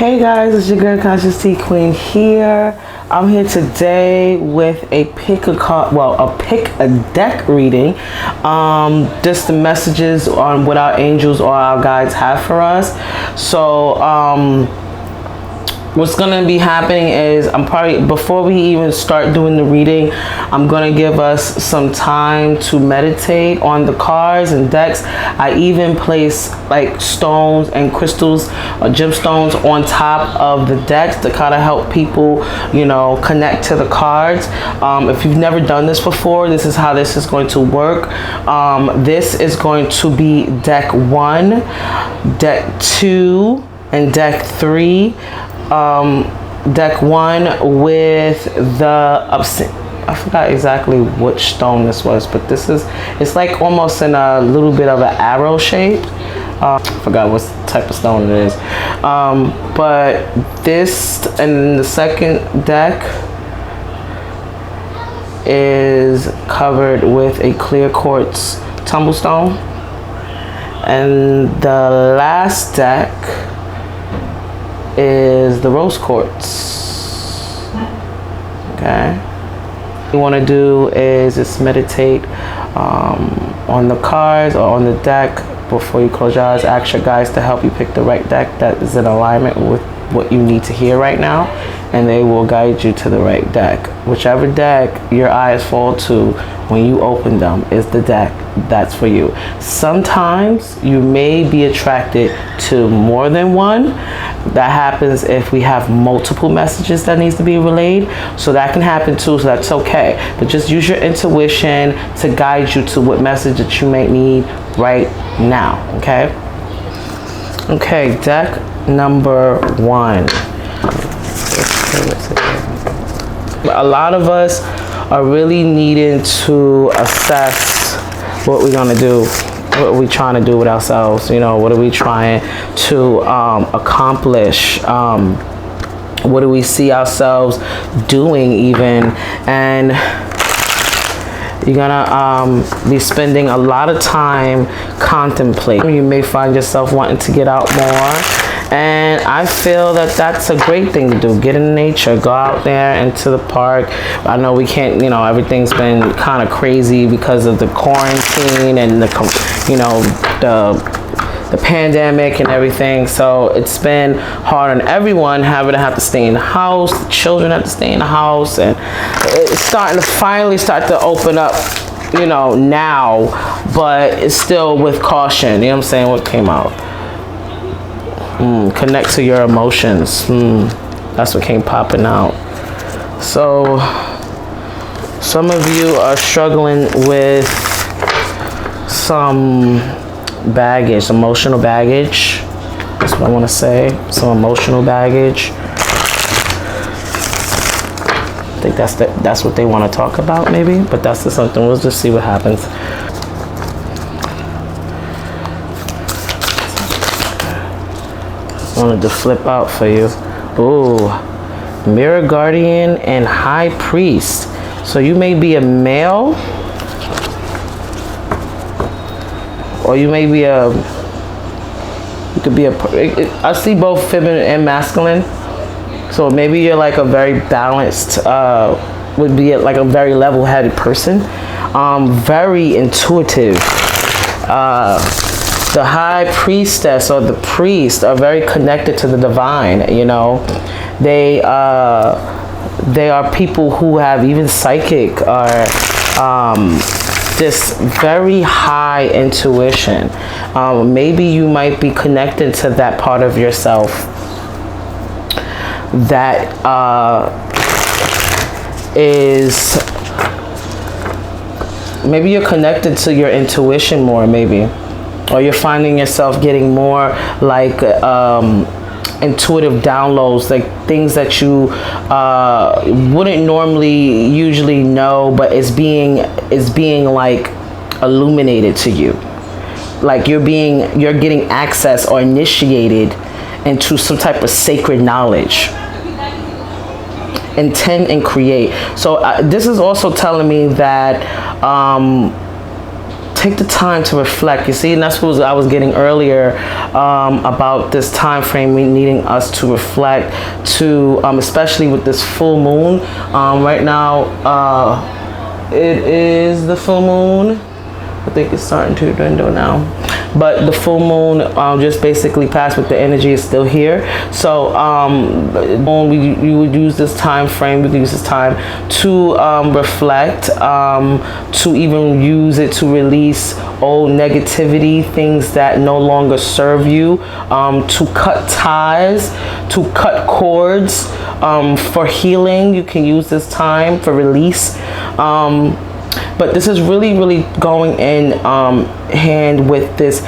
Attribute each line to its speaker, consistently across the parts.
Speaker 1: Hey guys, it's your girl Consciousteaqueen here. I'm here today with a pick a deck reading. Just the messages on what our angels or our guides have for us. So what's gonna be happening is before we even start doing the reading, I'm gonna give us some time to meditate on the cards and decks. I even place like stones and crystals or gemstones on top of the decks to kind of help people, you know, connect to the cards. If you've never done this before, this is how this is going to work. This is going to be deck 1, deck 2, and deck 3. Deck 1 with the I forgot exactly which stone this was, but it's like almost in a little bit of an arrow shape. I forgot what type of stone it is. But this, and the second deck is covered with a clear quartz tumblestone, and the last deck is the rose quartz. Okay, what you want to do is just meditate on the cards or on the deck. Before you close your eyes, ask your guides to help you pick the right deck that is in alignment with what you need to hear right now, and they will guide you to the right deck. Whichever deck your eyes fall to when you open them is the deck that's for you. Sometimes you may be attracted to more than one. That happens if we have multiple messages that needs to be relayed, so that can happen too, so that's okay. But just use your intuition to guide you to what message that you may need right now. Okay, deck number 1. A lot of us are really needing to assess what we're gonna do, what are we trying to do with ourselves, you know, what are we trying to accomplish, what do we see ourselves doing even. And you're gonna be spending a lot of time contemplating. You may find yourself wanting to get out more, and I feel that that's a great thing to do. Get in nature, go out there into the park. I know we can't, you know, everything's been kind of crazy because of the quarantine and the pandemic and everything. So it's been hard on everyone having to have to stay in the house. The children have to stay in the house, and it's starting to finally start to open up, you know, now, but it's still with caution. You know what I'm saying? What came out? Connect to your emotions. That's what came popping out. So some of you are struggling with some baggage, emotional baggage. That's what I want to say. Some emotional baggage. I think that's what they want to talk about, maybe. But that's just something. We'll just see what happens. I wanted to flip out for you. Ooh, Mirror Guardian and High Priest. So you may be a male, or you may be I see both feminine and masculine. So maybe you're like a very balanced, would be like a very level-headed person, very intuitive. The High Priestess or the priest are very connected to the divine, you know. They are people who have even psychic or this very high intuition. Maybe you might be connected to that part of yourself that is, maybe you're connected to your intuition more, maybe. Or you're finding yourself getting more like intuitive downloads, like things that you wouldn't normally usually know, but it's being like illuminated to you. Like you're getting access or initiated into some type of sacred knowledge. Intend and create. So this is also telling me that take the time to reflect. You see, and that's what I was getting earlier about this time frame, needing us to reflect, to especially with this full moon. Right now, it is the full moon. I think it's starting to dwindle now, but the full moon just basically passed, but the energy is still here. So you would use this time frame, we could use this time to reflect, to even use it to release old negativity, things that no longer serve you, to cut ties, to cut cords, for healing. You can use this time for release. But this is really going in hand with this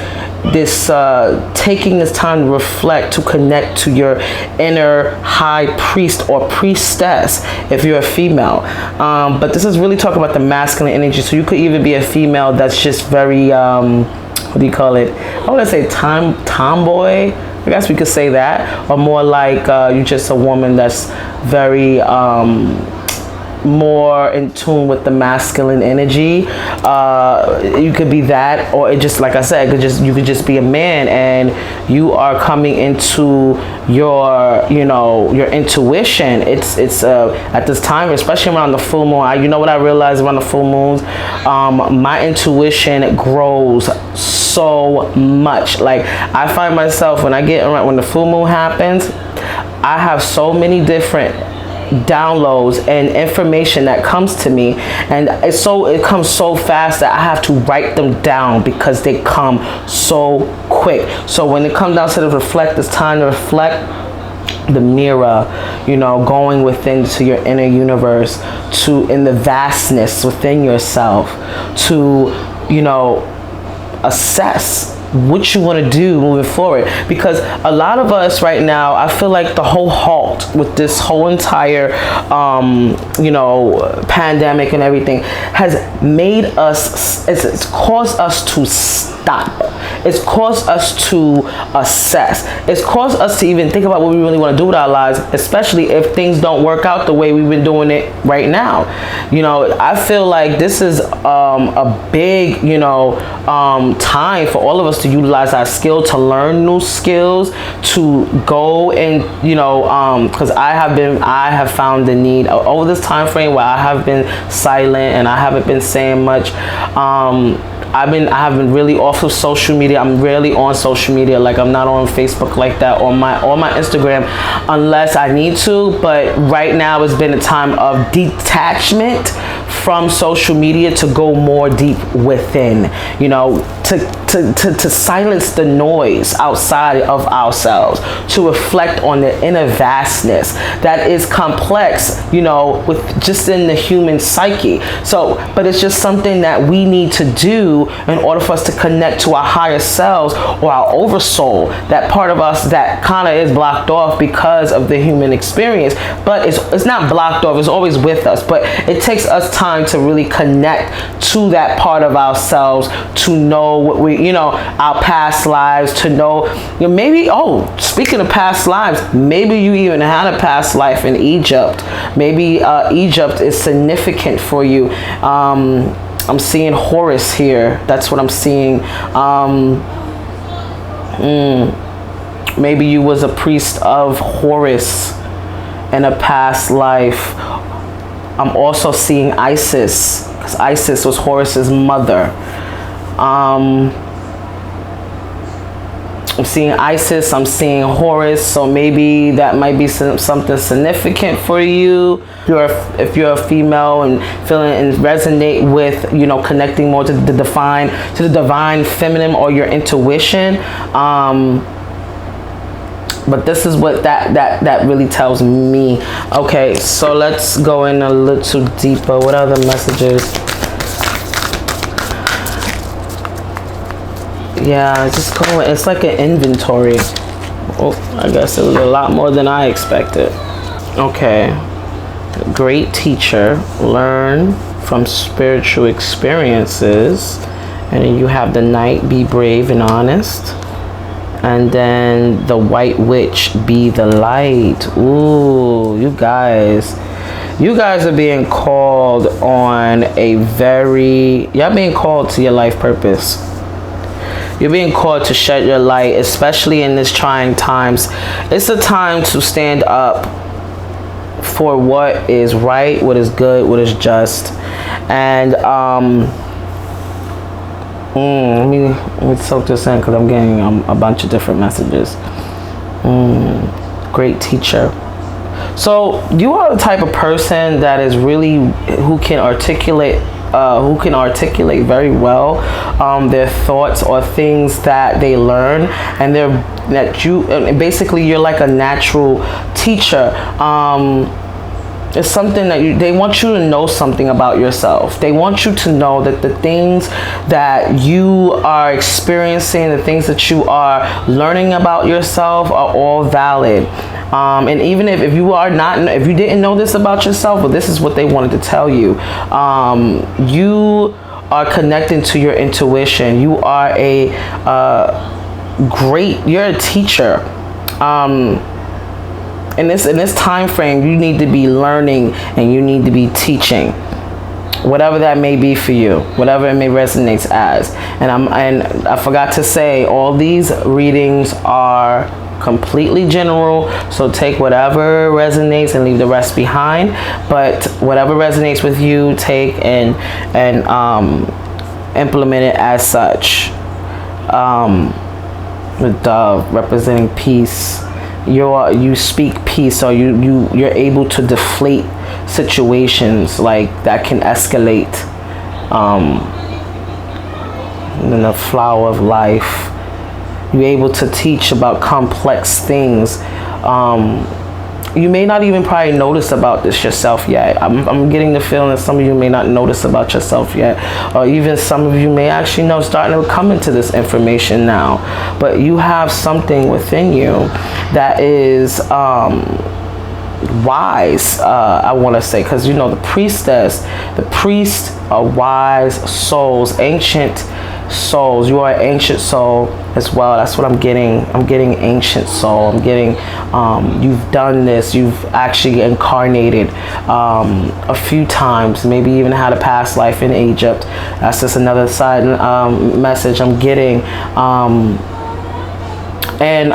Speaker 1: taking this time to reflect, to connect to your inner high priest or priestess if you're a female. But this is really talking about the masculine energy. So you could even be a female that's just very what do you call it? I want to say tomboy. I guess we could say that, or more like you're just a woman that's very more in tune with the masculine energy. You could be that, or it just, like I said, you could just be a man, and you are coming into your your intuition. It's at this time, especially around the full moon. You know what I realized around the full moons, my intuition grows so much. Like, I find myself when the full moon happens, I have so many different downloads and information that comes to me, and it comes so fast that I have to write them down because they come so quick. So when it comes down to the reflect, it's time to reflect. The mirror, going within to your inner universe, to in the vastness within yourself, to assess what you want to do moving forward. Because a lot of us right now, I feel like the whole halt with this whole entire pandemic and everything has made us, it's caused us to stop. It's caused us to assess. It's caused us to even think about what we really want to do with our lives, especially if things don't work out the way we've been doing it right now. I feel like this is a big time for all of us to utilize our skill, to learn new skills, to go and because I have found the need over this time frame where I have been silent and I haven't been saying much. I have been really off of social media. I'm rarely on social media. Like, I'm not on Facebook like that, or my Instagram, unless I need to. But right now it's been a time of detachment from social media, to go more deep within, to silence the noise outside of ourselves, to reflect on the inner vastness that is complex, with just in the human psyche. So, but it's just something that we need to do in order for us to connect to our higher selves, or our oversoul, that part of us that kind of is blocked off because of the human experience. But it's not blocked off, it's always with us, but it takes us time to really connect to that part of ourselves, to know what our past lives, to know, maybe, speaking of past lives, maybe you even had a past life in Egypt. Maybe Egypt is significant for you. I'm seeing Horus here. That's what I'm seeing. Maybe you was a priest of Horus in a past life. I'm also seeing Isis, because Isis was Horus's mother. I'm seeing Isis, I'm seeing Horus, so maybe that might be something significant for you. If you're a female and feeling and resonate with, connecting more to the divine feminine, or your intuition. But this is what that really tells me. Okay, so let's go in a little deeper. What other messages? Yeah, just going. It's like an inventory. Oh, I guess it was a lot more than I expected. Okay. Great teacher. Learn from spiritual experiences. And then you have the Knight, be brave and honest. And then the White Witch, be the light. Ooh, you guys. You guys are being called on y'all being called to your life purpose. You're being called to shed your light, especially in this trying times. It's a time to stand up for what is right, what is good, what is just. And let me soak this in, because I'm getting a bunch of different messages. Great teacher. So you are the type of person that is really who can articulate very well their thoughts or things that they learn, and basically you're like a natural teacher. It's something that they want you to know something about yourself. They want you to know that the things that you are experiencing, the things that you are learning about yourself are all valid. And even if you didn't know this about yourself, but this is what they wanted to tell you. You are connecting to your intuition. You are you're a teacher. In this time frame, you need to be learning and you need to be teaching, whatever that may be for you, whatever it may resonate as. And I forgot to say, all these readings are completely general, so take whatever resonates and leave the rest behind. But whatever resonates with you, take and implement it as such. The dove representing peace. You speak peace, so you're able to deflate situations like that can escalate. And then the flower of life. You're able to teach about complex things. You may not even probably notice about this yourself yet. I'm getting the feeling that some of you may not notice about yourself yet, or even some of you may actually know, starting to come into this information now. But you have something within you that is wise, I want to say, because the priests are wise souls, ancient souls. You are an ancient soul as well. That's what I'm getting. I'm getting ancient soul. I'm getting you've done this. You've actually incarnated a few times, maybe even had a past life in Egypt. That's just another side message I'm getting. And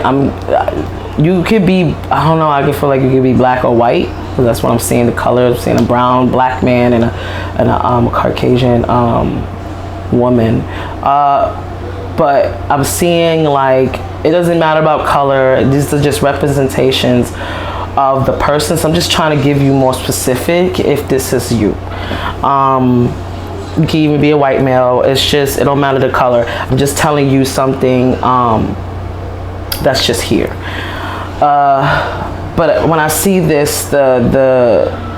Speaker 1: you could be, I don't know, I could feel like you could be black or white, because that's what I'm seeing, the colors. I'm seeing a brown black man and a Caucasian woman. But I'm seeing, like, it doesn't matter about color. These are just representations of the person. So I'm just trying to give you more specific if this is you. You can even be a white male. It don't matter the color. I'm just telling you something that's just here. But when I see this, the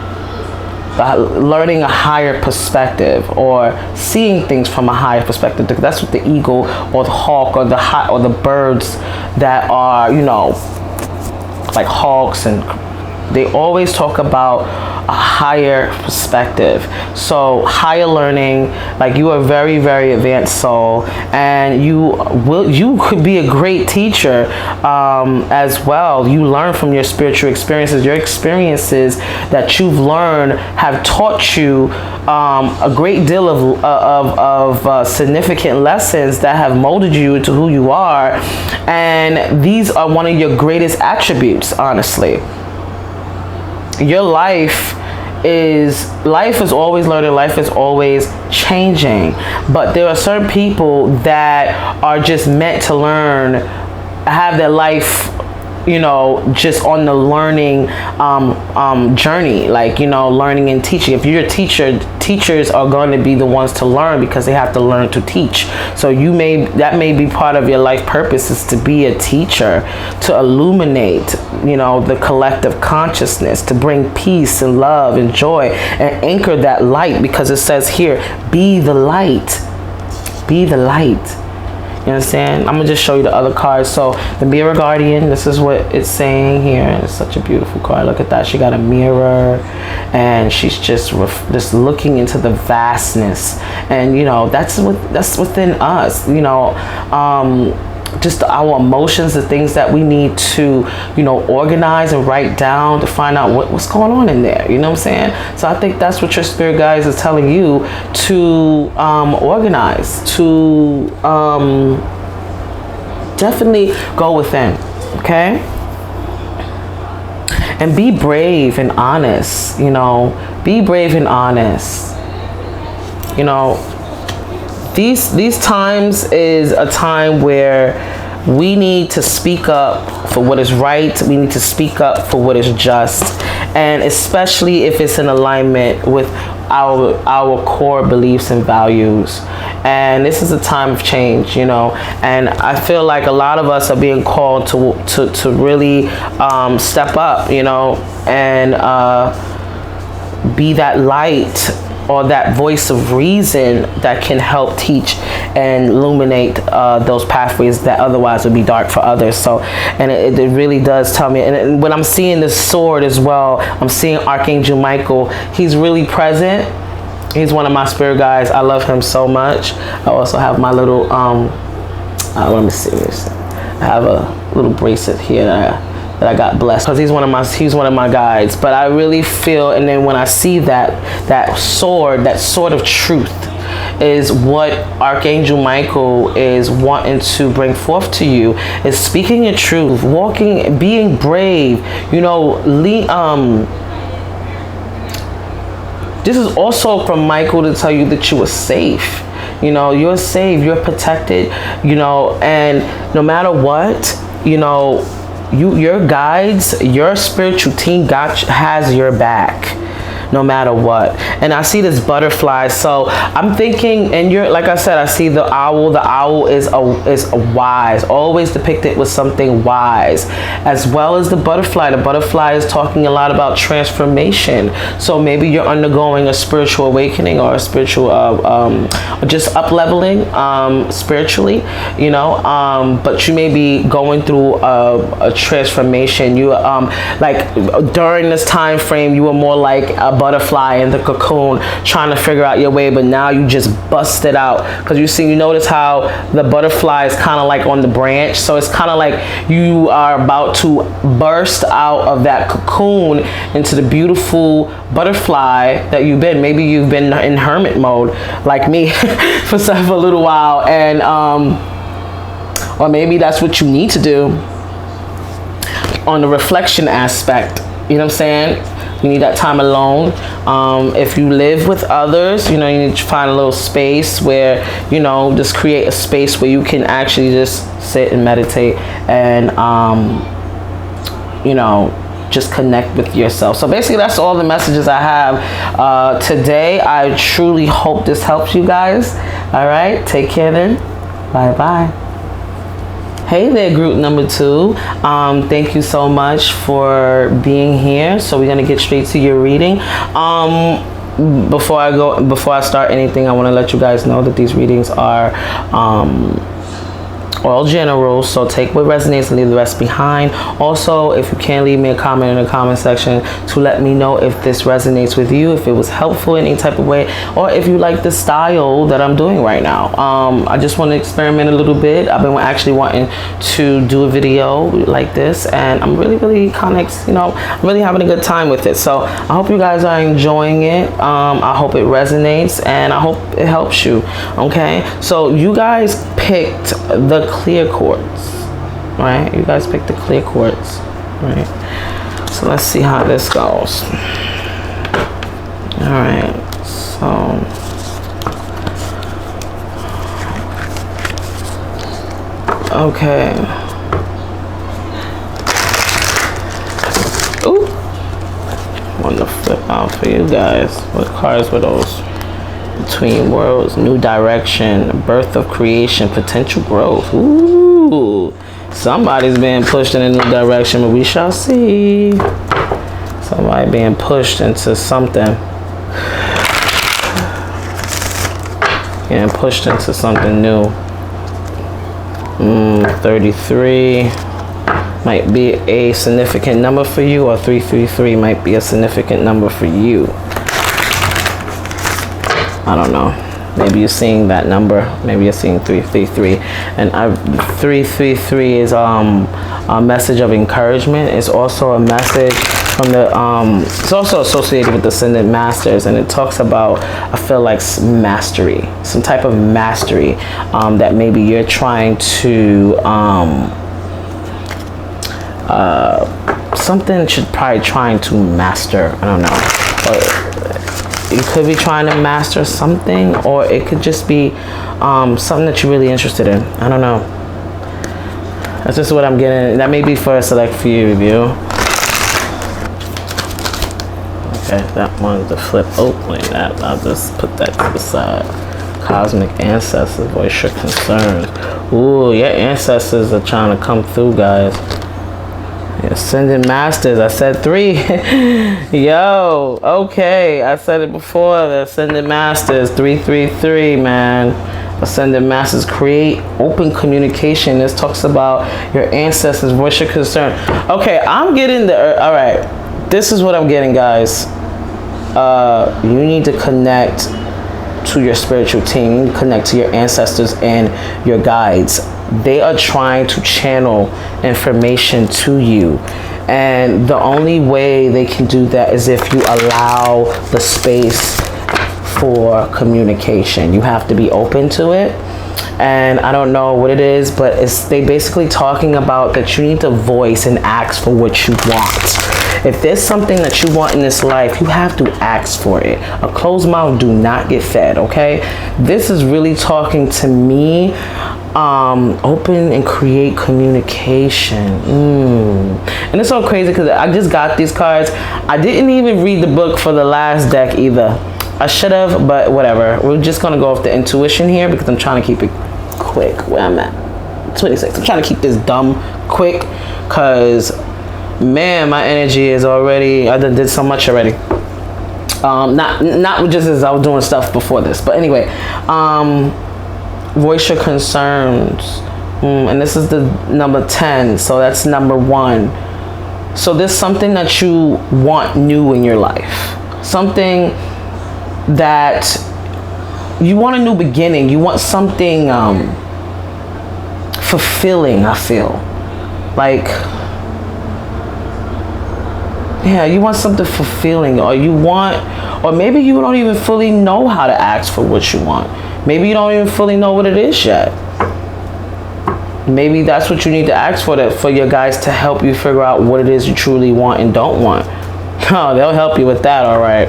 Speaker 1: learning a higher perspective, or seeing things from a higher perspective, that's what the eagle or the hawk or the birds that are, like hawks, and they always talk about a higher perspective. So higher learning, like, you are a very, very advanced soul, and you could be a great teacher as well. You learn from your spiritual experiences. Your experiences that you've learned have taught you a great deal of significant lessons that have molded you into who you are, and these are one of your greatest attributes, honestly. Your life is always learning, life is always changing, but there are certain people that are just meant to learn, have their life just on the learning journey, like, learning and teaching. If you're a teacher, teachers are going to be the ones to learn, because they have to learn to teach. So that may be part of your life purpose, is to be a teacher, to illuminate the collective consciousness, to bring peace and love and joy, and anchor that light, because it says here, be the light. Be the light. You understand? I'm going to just show you the other cards. So the Mirror Guardian, this is what it's saying here. It's such a beautiful card. Look at that. She got a mirror, and she's just looking into the vastness. And, that's within us. just our emotions, the things that we need to, you know, organize and write down to find out what's going on in there. You know what I'm saying? So I think that's what your spirit guides is telling you to organize, to definitely go within, okay? And be brave and honest, you know, be brave and honest. You know, these times is a time where we need to speak up for what is right. We need to speak up for what is just, and especially if it's in alignment with our core beliefs and values. And this is a time of change, you know, and I feel like a lot of us are being called to really step up, you know, and be that light or that voice of reason that can help teach and illuminate those pathways that otherwise would be dark for others. So, and it really does tell me. And when I'm seeing this sword as well, I'm seeing Archangel Michael. He's really present. He's one of my spirit guides. I love him so much. I also have my little let me see this. I have a little bracelet here that I got blessed because he's one of my guides. But I really feel, and then when I see that sword of truth is what Archangel Michael is wanting to bring forth to you, is speaking your truth, walking, being brave, you know, this is also from Michael to tell you that you are safe. You know, you're safe, you're protected, you know, and no matter what, you know, your guides, your spiritual team has your back, no matter what. And I see this butterfly, so I'm thinking, and you're, like I said, I see the owl. The owl is a wise, always depicted with something wise, as well as the butterfly. The butterfly is talking a lot about transformation. So maybe you're undergoing a spiritual awakening or a spiritual just up leveling spiritually, you know, but you may be going through a transformation. You like during this time frame, you were more like a butterfly in the cocoon trying to figure out your way, but now you just busted out, because you notice how the butterfly is kind of like on the branch, so it's kind of like you are about to burst out of that cocoon into the beautiful butterfly that you've been. Maybe you've been in hermit mode like me for a little while, and or maybe that's what you need to do on the reflection aspect. You know what I'm saying? You need that time alone. If you live with others, you know, you need to find a little space where, you know, just create a space where you can actually just sit and meditate and, you know, just connect with yourself. So basically that's all the messages I have today. I truly hope this helps you guys. All right, take care then. Bye-bye. Hey there, group number 2. Thank you so much for being here. So we're gonna get straight to your reading. Before I start anything, I want to let you guys know that these readings are all general, so take what resonates and leave the rest behind. Also, if you can, leave me a comment in the comment section to let me know if this resonates with you, if it was helpful in any type of way, or if you like the style that I'm doing right now. I just want to experiment a little bit. I've been actually wanting to do a video like this, and I'm really kind of, you know, I'm really having a good time with it. So I hope you guys are enjoying it. I hope it resonates, and I hope it helps you. Okay, so you guys picked the clear quartz, right? You guys picked the clear quartz, right? So let's see how this goes. All right, so okay. Ooh, want to flip out for you guys. What cards were those? Between worlds, new direction, birth of creation, potential growth. Ooh, somebody's being pushed in a new direction, but we shall see. Somebody being pushed into something. Getting pushed into something new. 33 might be a significant number for you, or 333 might be a significant number for you. I don't know. Maybe you're seeing that number. Maybe you're seeing 333, and 333 is a message of encouragement. It's also a message from the it's also associated with Ascended Masters, and it talks about, I feel like, mastery, some type of mastery that maybe you're trying to something should probably trying to master. I don't know. You could be trying to master something, or it could just be something that you're really interested in. I don't know. That's just what I'm getting. That may be for a select few review. Okay, that one's the flip. Oh, wait, I'll just put that to the side. Cosmic ancestors, voice your concerns. Ooh, your ancestors are trying to come through, guys. Ascended Masters, I said 3. Yo, okay, I said it before. The Ascended Masters, 333, man. Ascended Masters, create open communication. This talks about your ancestors, voice your concern. Okay, I'm getting the, all right, this is what I'm getting, guys. You need to connect to your spiritual team. You need to connect to your ancestors and your guides. They are trying to channel information to you, and the only way they can do that is if you allow the space for communication. You have to be open to it, and I don't know what it is, but they basically talking about that you need to voice and ask for what you want. If there's something that you want in this life, you have to ask for it. A closed mouth do not get fed, okay? This is really talking to me. Open and create communication. And it's so crazy because I just got these cards. I didn't even read the book for the last deck either. I should have, but whatever. We're just gonna go off the intuition here because I'm trying to keep it quick. Where I'm at 26. I'm trying to keep this dumb quick because, man, my energy is already, I did so much already. Not just as I was doing stuff before this, but anyway, voice your concerns, and this is the number 10, so that's number 1. So there's something that you want new in your life, something that you want, a new beginning. You want something fulfilling. I feel like, yeah, you want something fulfilling, or you want, or maybe you don't even fully know how to ask for what you want. Maybe you don't even fully know what it is yet. Maybe that's what you need to ask for, that for your guys to help you figure out what it is you truly want and don't want. Oh, they'll help you with that, all right.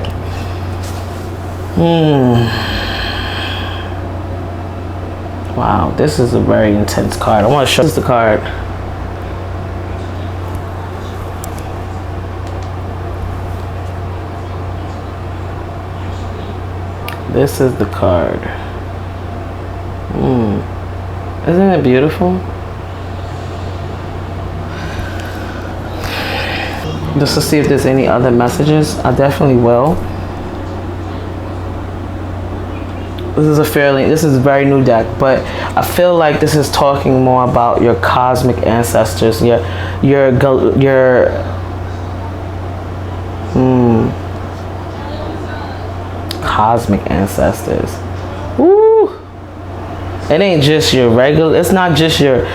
Speaker 1: Wow, this is a very intense card. I want to show this the card. This is the card. Isn't it beautiful? Just to see if there's any other messages. I definitely will. This is a very new deck, but I feel like this is talking more about your cosmic ancestors, your cosmic ancestors. Woo! It ain't just your regular, it's not just your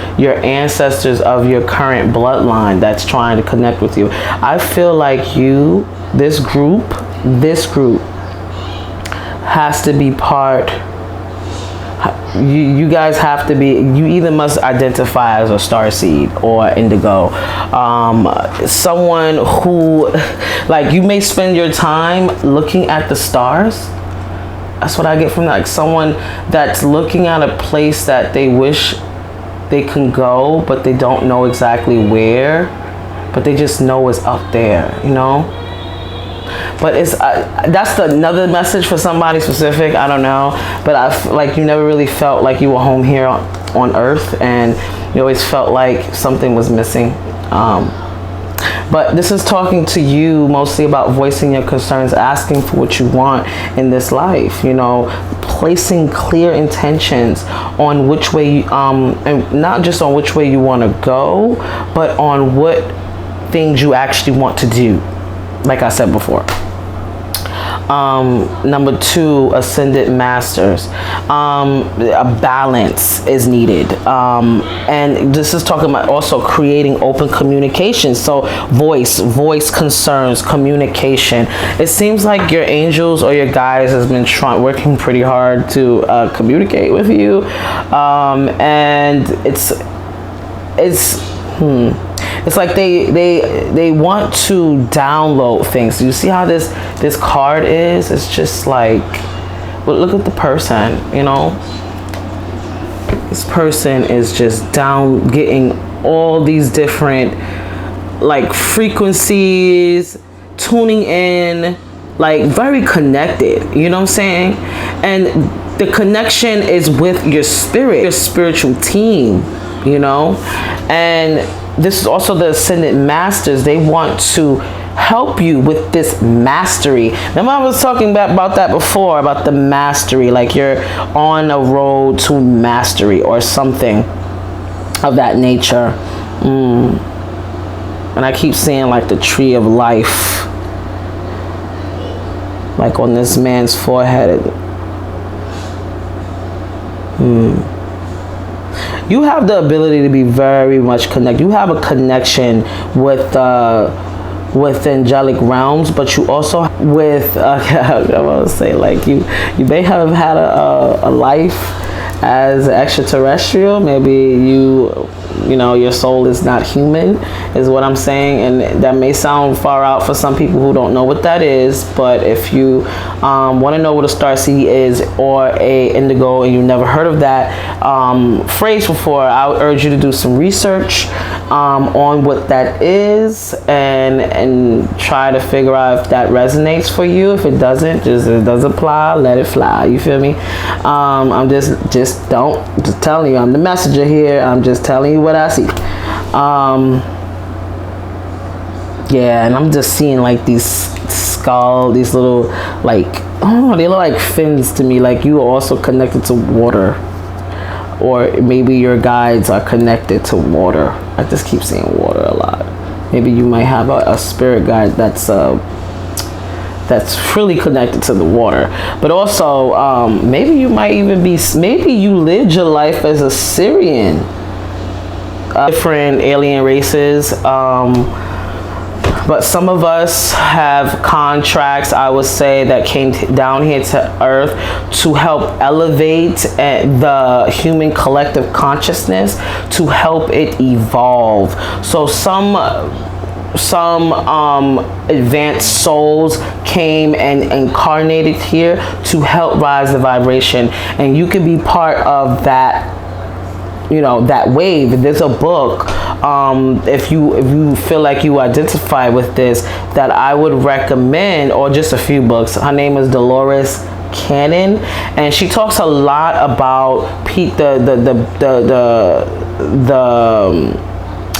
Speaker 1: ancestors of your current bloodline that's trying to connect with you. I feel like this group has to be part, you guys have to be, you either must identify as a starseed or indigo. Someone who, like, you may spend your time looking at the stars. That's what I get from that. Like someone that's looking at a place that they wish they can go, but they don't know exactly where, but they just know it's up there, you know? But it's that's another message for somebody specific. I don't know, but I feel like you never really felt like you were home here on Earth, and you always felt like something was missing. But this is talking to you mostly about voicing your concerns, asking for what you want in this life, you know, placing clear intentions on which way you, and not just on which way you want to go, but on what things you actually want to do, like I said before. Number 2, ascended masters. A balance is needed. And this is talking about also creating open communication. So voice concerns, communication. It seems like your angels or your guides has been working pretty hard to communicate with you. And it's like they want to download things. You see how this card is? It's just like, well, look at the person, you know. This person is just getting all these different like frequencies, tuning in, like very connected, you know what I'm saying? And the connection is with your spirit, your spiritual team, you know. And this is also the ascended masters. They want to help you with this mastery. Remember I was talking about that before, about the mastery, like you're on a road to mastery or something of that nature. And I keep seeing like the tree of life, like on this man's forehead. You have the ability to be very much connected. You have a connection with angelic realms, but you also with I want to say, like you may have had a life as extraterrestrial. Maybe you know your soul is not human, is what I'm saying, and that may sound far out for some people who don't know what that is. But if you want to know what a starseed is or a indigo and you never heard of that phrase before, I would urge you to do some research on what that is and try to figure out if that resonates for you. If it doesn't, it does apply, let it fly. You feel me? I'm just telling you, I'm the messenger here. I'm just telling you what I see. Yeah, and I'm just seeing like these these little, like, oh, they look like fins to me. Like you are also connected to water, or maybe your guides are connected to water. I just keep seeing water a lot. Maybe you might have a spirit guide that's really connected to the water. But also maybe you might even be, maybe you lived your life as a Syrian. Different alien races, but some of us have contracts, I would say, that came down here to Earth to help elevate the human collective consciousness, to help it evolve. So some advanced souls came and incarnated here to help rise the vibration, and you can be part of that, you know, that wave. There's a book, if you feel like you identify with this, that I would recommend, or just a few books. Her name is Dolores Cannon, and she talks a lot about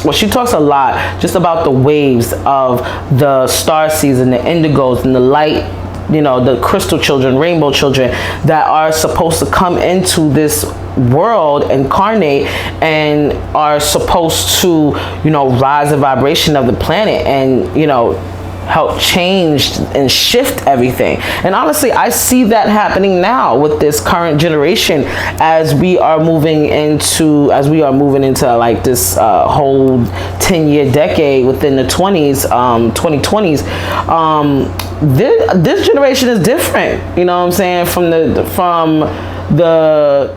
Speaker 1: well, she talks a lot just about the waves of the star season, the indigos and the light, you know, the crystal children, rainbow children that are supposed to come into this world, incarnate, and are supposed to, you know, rise the vibration of the planet and, you know, help change and shift everything. And honestly, I see that happening now with this current generation as we are moving into like this whole 10-year decade within the 2020s. This generation is different, you know what I'm saying, from the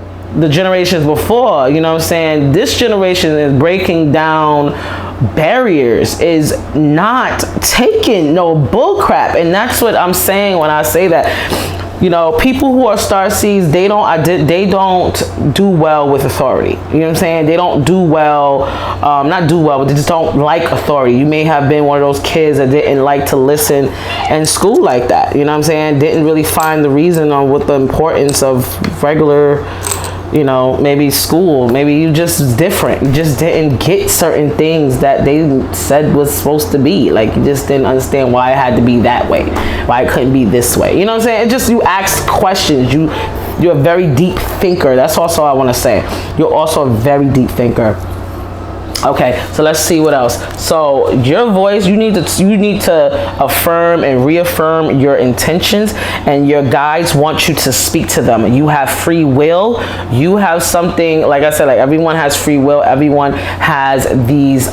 Speaker 1: generations before. You know what I'm saying? This generation is breaking down barriers, is not taking no bull crap. And that's what I'm saying when I say that. You know, people who are starseeds, they don't do well with authority. You know what I'm saying? They don't do well, not do well, but they just don't like authority. You may have been one of those kids that didn't like to listen in school like that. You know what I'm saying? Didn't really find the reason on what the importance of regular, you know, maybe school. Maybe you just different. You just didn't get certain things that they said was supposed to be. Like, you just didn't understand why it had to be that way, why it couldn't be this way. You know what I'm saying? It just, you ask questions. You're a very deep thinker. That's also what I want to say. You're also a very deep thinker. Okay, so let's see what else. So your voice, you need to affirm and reaffirm your intentions, and your guides want you to speak to them. You have free will. You have something, like I said, like everyone has free will. Everyone has these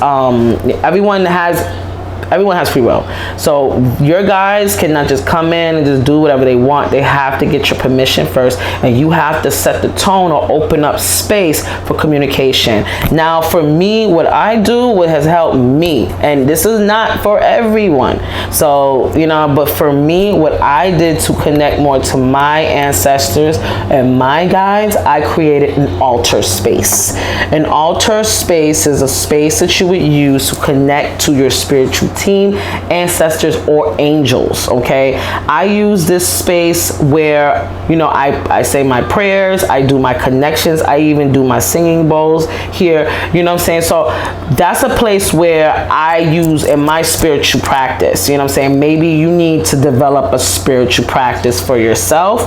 Speaker 1: everyone has free will. So your guys cannot just come in and just do whatever they want. They have to get your permission first, and you have to set the tone or open up space for communication. Now for me, what I do, what has helped me, and this is not for everyone, so but for me, what I did to connect more to my ancestors and my guides, I created an altar space. An altar space is a space that you would use to connect to your spiritual team, ancestors, or angels. Okay, I use this space where I say my prayers, I do my connections, I even do my singing bowls here, what I'm saying? So that's a place where I use in my spiritual practice. What I'm saying? Maybe you need to develop a spiritual practice for yourself,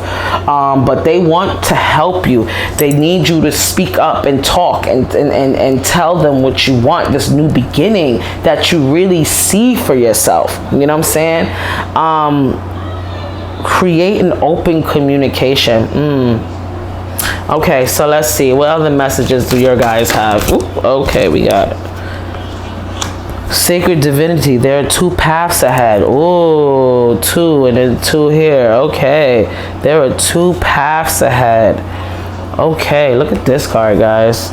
Speaker 1: but they want to help you. They need you to speak up and talk and tell them what you want, this new beginning that you really see for yourself. What I'm saying? Create an open communication. Okay, so let's see, what other messages do your guys have? Ooh, okay, we got sacred divinity. There are 2 paths ahead. Oh, 2 and then 2 here. Okay, there are 2 paths ahead. Okay, look at this card, guys.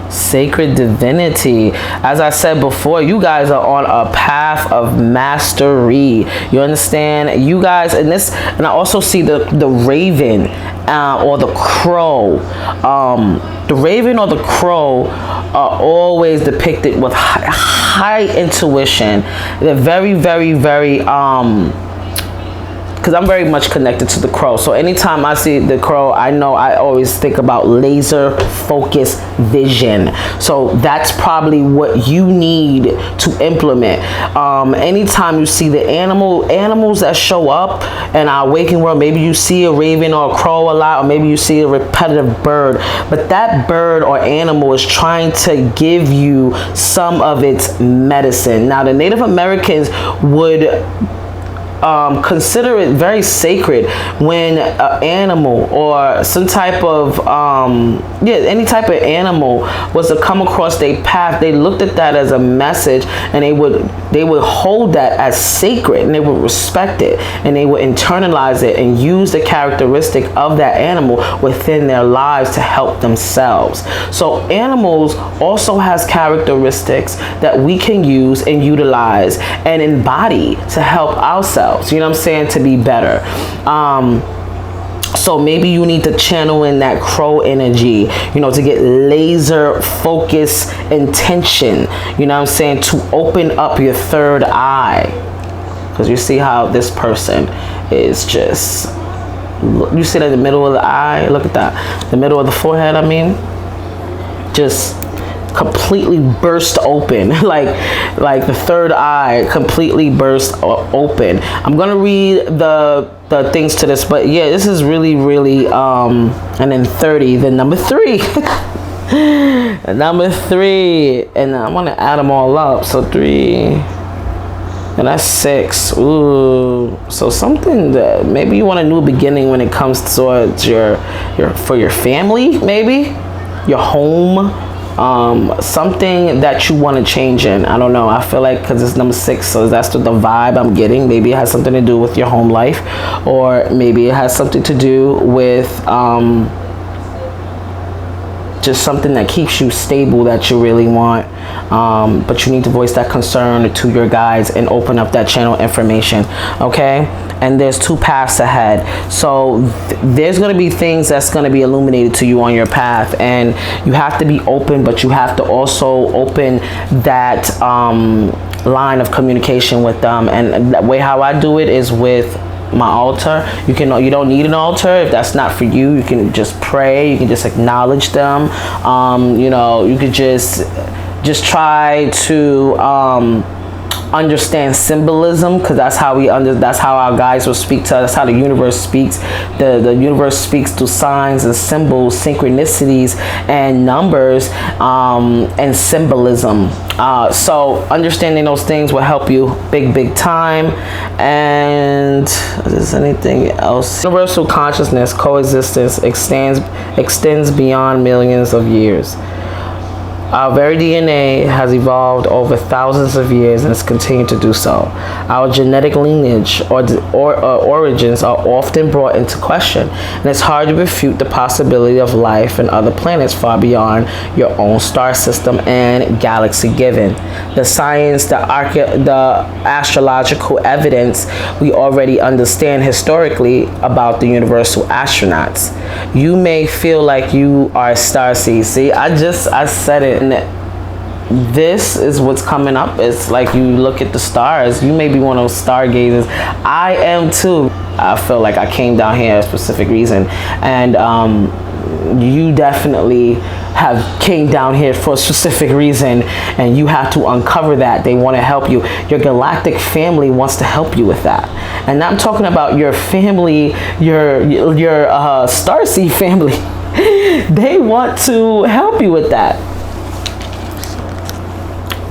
Speaker 1: Sacred divinity. As I said before, you guys are on a path of mastery. You understand? You guys, and I also see the raven or the crow. The raven or the crow are always depicted with high intuition. They're very, very, very because I'm very much connected to the crow. So anytime I see the crow, I know I always think about laser focused vision. So that's probably what you need to implement. Anytime you see the animals that show up in our waking world, maybe you see a raven or a crow a lot, or maybe you see a repetitive bird, but that bird or animal is trying to give you some of its medicine. Now the Native Americans would consider it very sacred when an animal or some type of any type of animal was to come across their path. They looked at that as a message, and they would hold that as sacred, and they would respect it, and they would internalize it and use the characteristic of that animal within their lives to help themselves. So animals also has characteristics that we can use and utilize and embody to help ourselves, you know what I'm saying, to be better. So maybe you need to channel in that crow energy, to get laser focus intention, you know what I'm saying, to open up your third eye. Because you see how this person is just, you see that in the middle of the eye, look at that, the middle of the forehead, I mean, just completely burst open, like the third eye completely burst open. I'm gonna read the things to this, but yeah, this is really, really and then 30, the number 3. Number 3, and I'm gonna add them all up. So 3, and that's 6. Ooh, so something that maybe you want a new beginning when it comes towards your for your family, maybe your home. Something that you want to change in. I don't know, I feel like because it's number 6, so that's the vibe I'm getting. Maybe it has something to do with your home life, or maybe it has something to do with just something that keeps you stable that you really want, but you need to voice that concern to your guides and open up that channel information. Okay, and there's 2 paths ahead, so there's going to be things that's going to be illuminated to you on your path, and you have to be open, but you have to also open that line of communication with them. And that way how I do it is with my altar. You don't need an altar if that's not for you. You can just pray, you can just acknowledge them. You could just try to understand symbolism, because that's how that's how our guides will speak to us. That's how the universe speaks. The universe speaks through signs and symbols, synchronicities and numbers, and symbolism. So understanding those things will help you big time. And is there anything else? Universal consciousness coexistence extends beyond millions of years. Our very DNA has evolved over thousands of years and has continued to do so. Our genetic lineage or origins are often brought into question, and it's hard to refute the possibility of life in other planets far beyond your own star system and galaxy, given the science, the astrological evidence we already understand historically about the universal astronauts. You may feel like you are a starseed. See, I said it. And this is what's coming up. It's like you look at the stars. You may be one of those stargazers. I am too. I feel like I came down here for a specific reason, and you definitely have came down here for a specific reason, and you have to uncover that. They want to help you. Your galactic family wants to help you with that, and I'm talking about your family, your starseed family. They want to help you with that.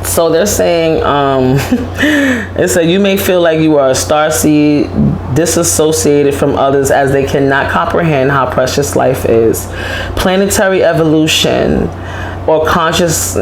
Speaker 1: So they're saying, it said you may feel like you are a starseed, disassociated from others, as they cannot comprehend how precious life is. Planetary evolution or conscious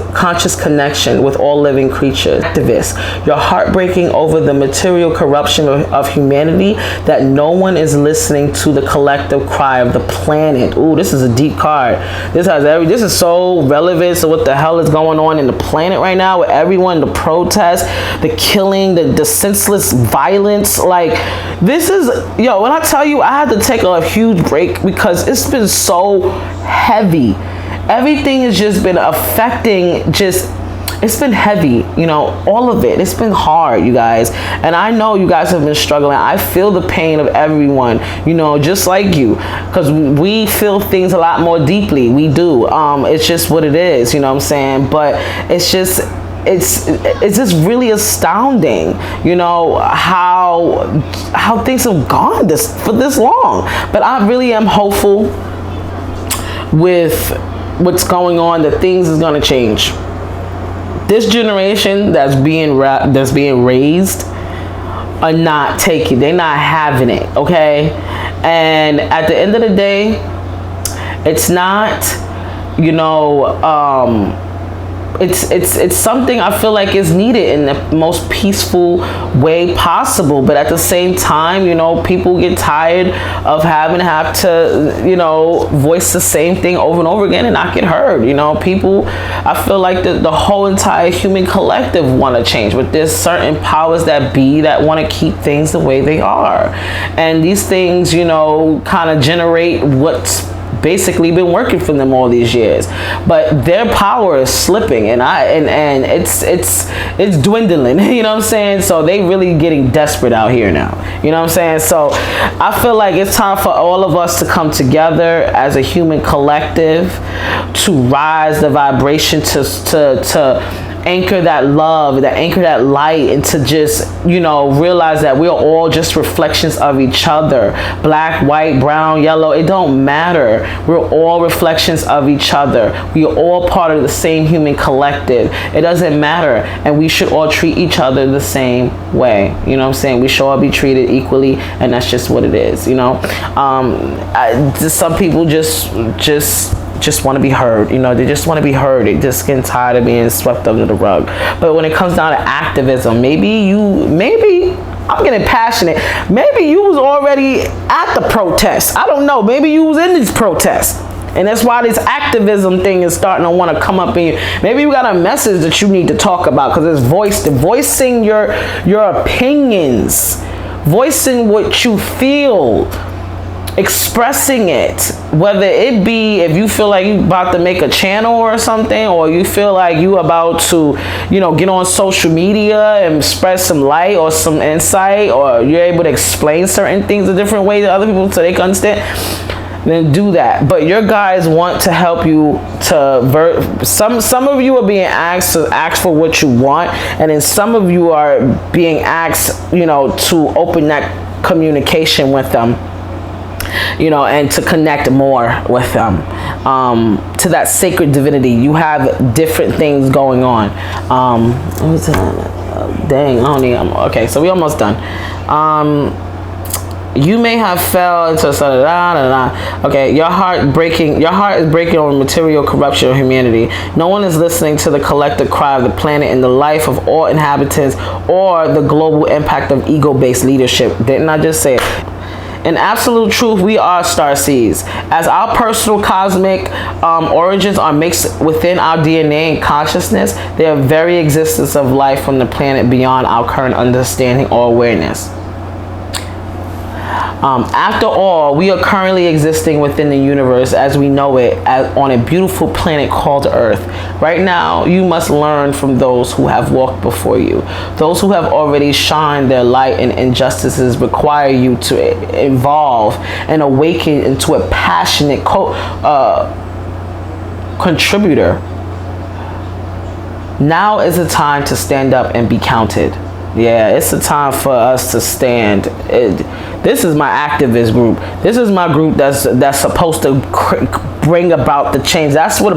Speaker 1: connection with all living creatures. Activists, you're heartbreaking over the material corruption of humanity, that no one is listening to the collective cry of the planet. Ooh, this is a deep card. This is so relevant to what the hell is going on in the planet right now, with everyone, the protests, the killing, the senseless violence. Like, this is, yo, when I tell you, I had to take a huge break because it's been so heavy. Everything has just been affecting, it's been heavy, you know, all of it. It's been hard, you guys. And I know you guys have been struggling. I feel the pain of everyone, you know, just like you, because we feel things a lot more deeply. We do. It's just what it is, you know what I'm saying? But it's just really astounding, you know, how things have gone for this long. But I really am hopeful with what's going on, that things is going to change. This generation that's being raised are not taking, they're not having it, okay? And at the end of the day, it's not, you know, it's something I feel like is needed in the most peaceful way possible. But at the same time, you know, people get tired of have to, you know, voice the same thing over and over again and not get heard. You know, people, I feel like the whole entire human collective want to change, but there's certain powers that be that want to keep things the way they are. And these things, you know, kind of generate what's basically been working for them all these years, but their power is slipping, and it's dwindling. You know what I'm saying? So they really getting desperate out here now. You know what I'm saying? So I feel like it's time for all of us to come together as a human collective to rise the vibration, to anchor that love, that anchor that light, and to just, you know, realize that we're all just reflections of each other. Black, white, brown, yellow, it don't matter. We're all reflections of each other. We are all part of the same human collective. It doesn't matter, and we should all treat each other the same way. You know what I'm saying? We should all be treated equally, and that's just what it is, you know? Some people just want to be heard, you know, they just want to be heard. They just getting tired of being swept under the rug. But when it comes down to activism, maybe I'm getting passionate. Maybe you was already at the protest. I don't know. Maybe you was in these protests. And that's why this activism thing is starting to want to come up in you. Maybe you got a message that you need to talk about, because it's voicing your opinions, voicing what you feel, expressing it, whether it be if you feel like you about to make a channel or something, or you feel like you about to, you know, get on social media and spread some light or some insight, or you're able to explain certain things a different way to other people so they can understand. then do that. But your guides want to help you to some of you are being asked to ask for what you want, and then some of you are being asked, you know, to open that communication with them, you know, and to connect more with them, to that sacred divinity. You have different things going on. Dang, I don't need, okay, so we almost done. You may have fell into okay, your heart is breaking over material corruption of humanity. No one is listening to the collective cry of the planet and the life of all inhabitants, or the global impact of ego-based leadership. Didn't I just say it? In absolute truth, we are starseeds. As our personal cosmic origins are mixed within our DNA and consciousness, they are very existence of life on the planet beyond our current understanding or awareness. After all, we are currently existing within the universe as we know it, on a beautiful planet called Earth. Right now, you must learn from those who have walked before you. Those who have already shined their light, and injustices require you to evolve and awaken into a passionate contributor. Now is the time to stand up and be counted. Yeah, it's a time for us to stand. This is my activist group. This is my group that's supposed to bring about the change. That's what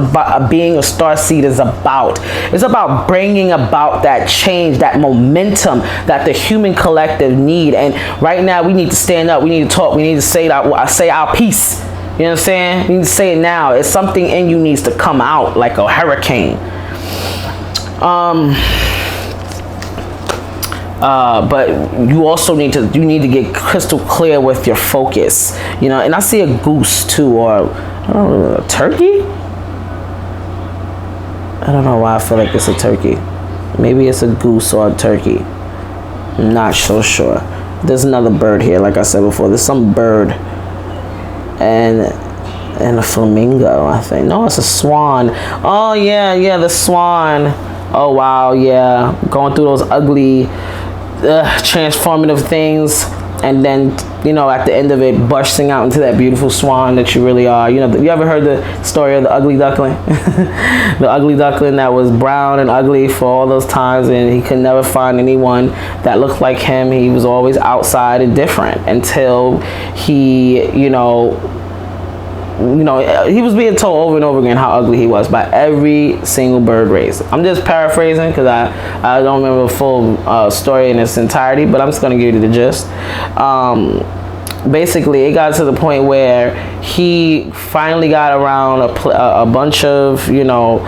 Speaker 1: being a starseed is about. It's about bringing about that change, that momentum that the human collective need. And right now, we need to stand up. We need to talk. We need to say our piece. You know what I'm saying? We need to say it now. It's something in you needs to come out like a hurricane. But you also need to get crystal clear with your focus, you know. And I see a goose too, or I don't know, a turkey. I don't know why I feel like it's a turkey. Maybe it's a goose or a turkey. I'm not so sure. There's another bird here, like I said before. There's some bird and a flamingo, I think. No, it's a swan. Oh yeah, the swan. Oh wow, yeah, going through those ugly transformative things, and then, you know, at the end of it, bursting out into that beautiful swan that you really are. You know, you ever heard the story of the ugly duckling? The ugly duckling that was brown and ugly for all those times, and he could never find anyone that looked like him. He was always outside and different until he, you know, he was being told over and over again how ugly he was by every single bird race. I'm just paraphrasing because I don't remember the full story in its entirety, but I'm just going to give you the gist. Basically, it got to the point where he finally got around a bunch of, you know,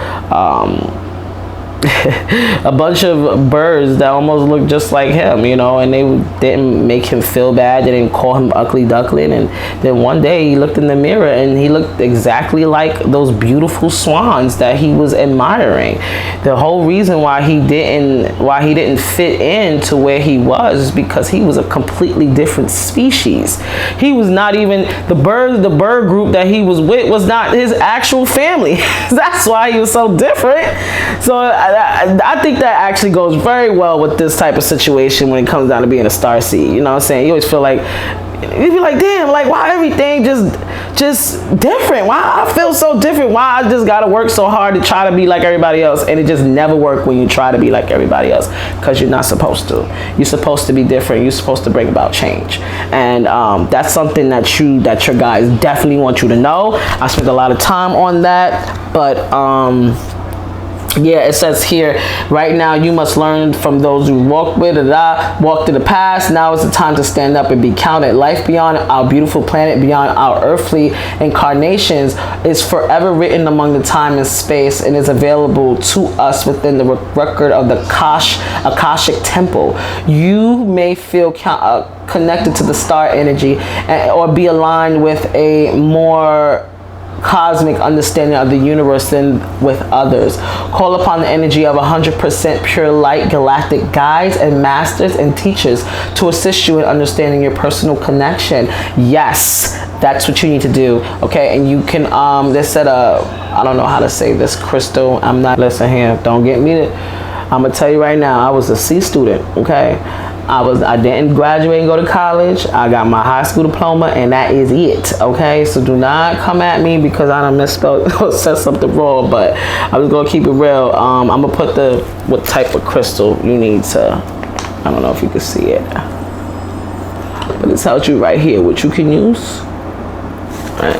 Speaker 1: a bunch of birds that almost looked just like him, you know, and they didn't make him feel bad. They didn't call him ugly duckling. And then one day he looked in the mirror and he looked exactly like those beautiful swans that he was admiring. The whole reason why he didn't fit in to where he was is because he was a completely different species. He was not even the bird group that he was with was not his actual family. That's why he was so different. So I think that actually goes very well with this type of situation when it comes down to being a starseed. You know what I'm saying? You always feel like, you'd be like, damn, like, why everything just different? Why I feel so different? Why I just gotta work so hard to try to be like everybody else? And it just never works when you try to be like everybody else, because you're not supposed to. You're supposed to be different. You're supposed to bring about change. And that's something that your guys definitely want you to know. I spent a lot of time on that, but yeah, it says here, right now you must learn from those who walked to the past. Now is the time to stand up and be counted. Life beyond our beautiful planet, beyond our earthly incarnations, is forever written among the time and space, and is available to us within the record of the Akashic Temple. You may feel connected to the star energy, or be aligned with a more cosmic understanding of the universe than with others. Call upon the energy of 100% pure light galactic guides and masters and teachers to assist you in understanding your personal connection. Yes, that's what you need to do. Okay, and you can they said I don't know how to say this, crystal. I'm not, listen here, don't get me to, I'm gonna tell you right now, I was a C student, okay? I didn't graduate and go to college. I got my high school diploma, and that is it. Okay, so do not come at me because I done misspelled or said something wrong. But I'm just gonna keep it real. I'm gonna put what type of crystal you need to. I don't know if you can see it, but it tells you right here what you can use. All right.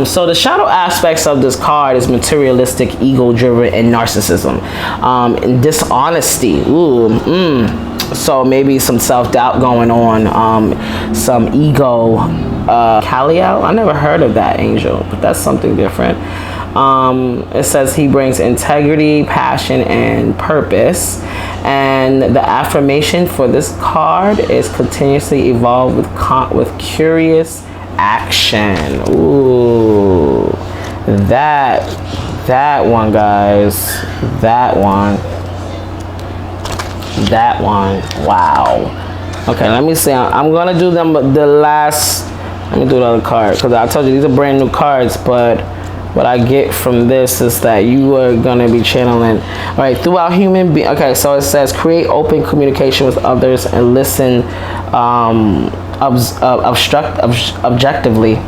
Speaker 1: So the shadow aspects of this card is materialistic, ego-driven, and narcissism, and dishonesty. So maybe some self-doubt going on, some ego. Kaliel, I never heard of that angel, but that's something different. It says he brings integrity, passion, and purpose. And the affirmation for this card is continuously evolve with curious action. Ooh, that one, guys. That one. Wow. Okay, let me see. I'm gonna do them the last. Let me do the other card because I told you these are brand new cards, but what I get from this is that you are gonna be channeling. All right, throughout human being. Okay, so it says create open communication with others and listen objectively.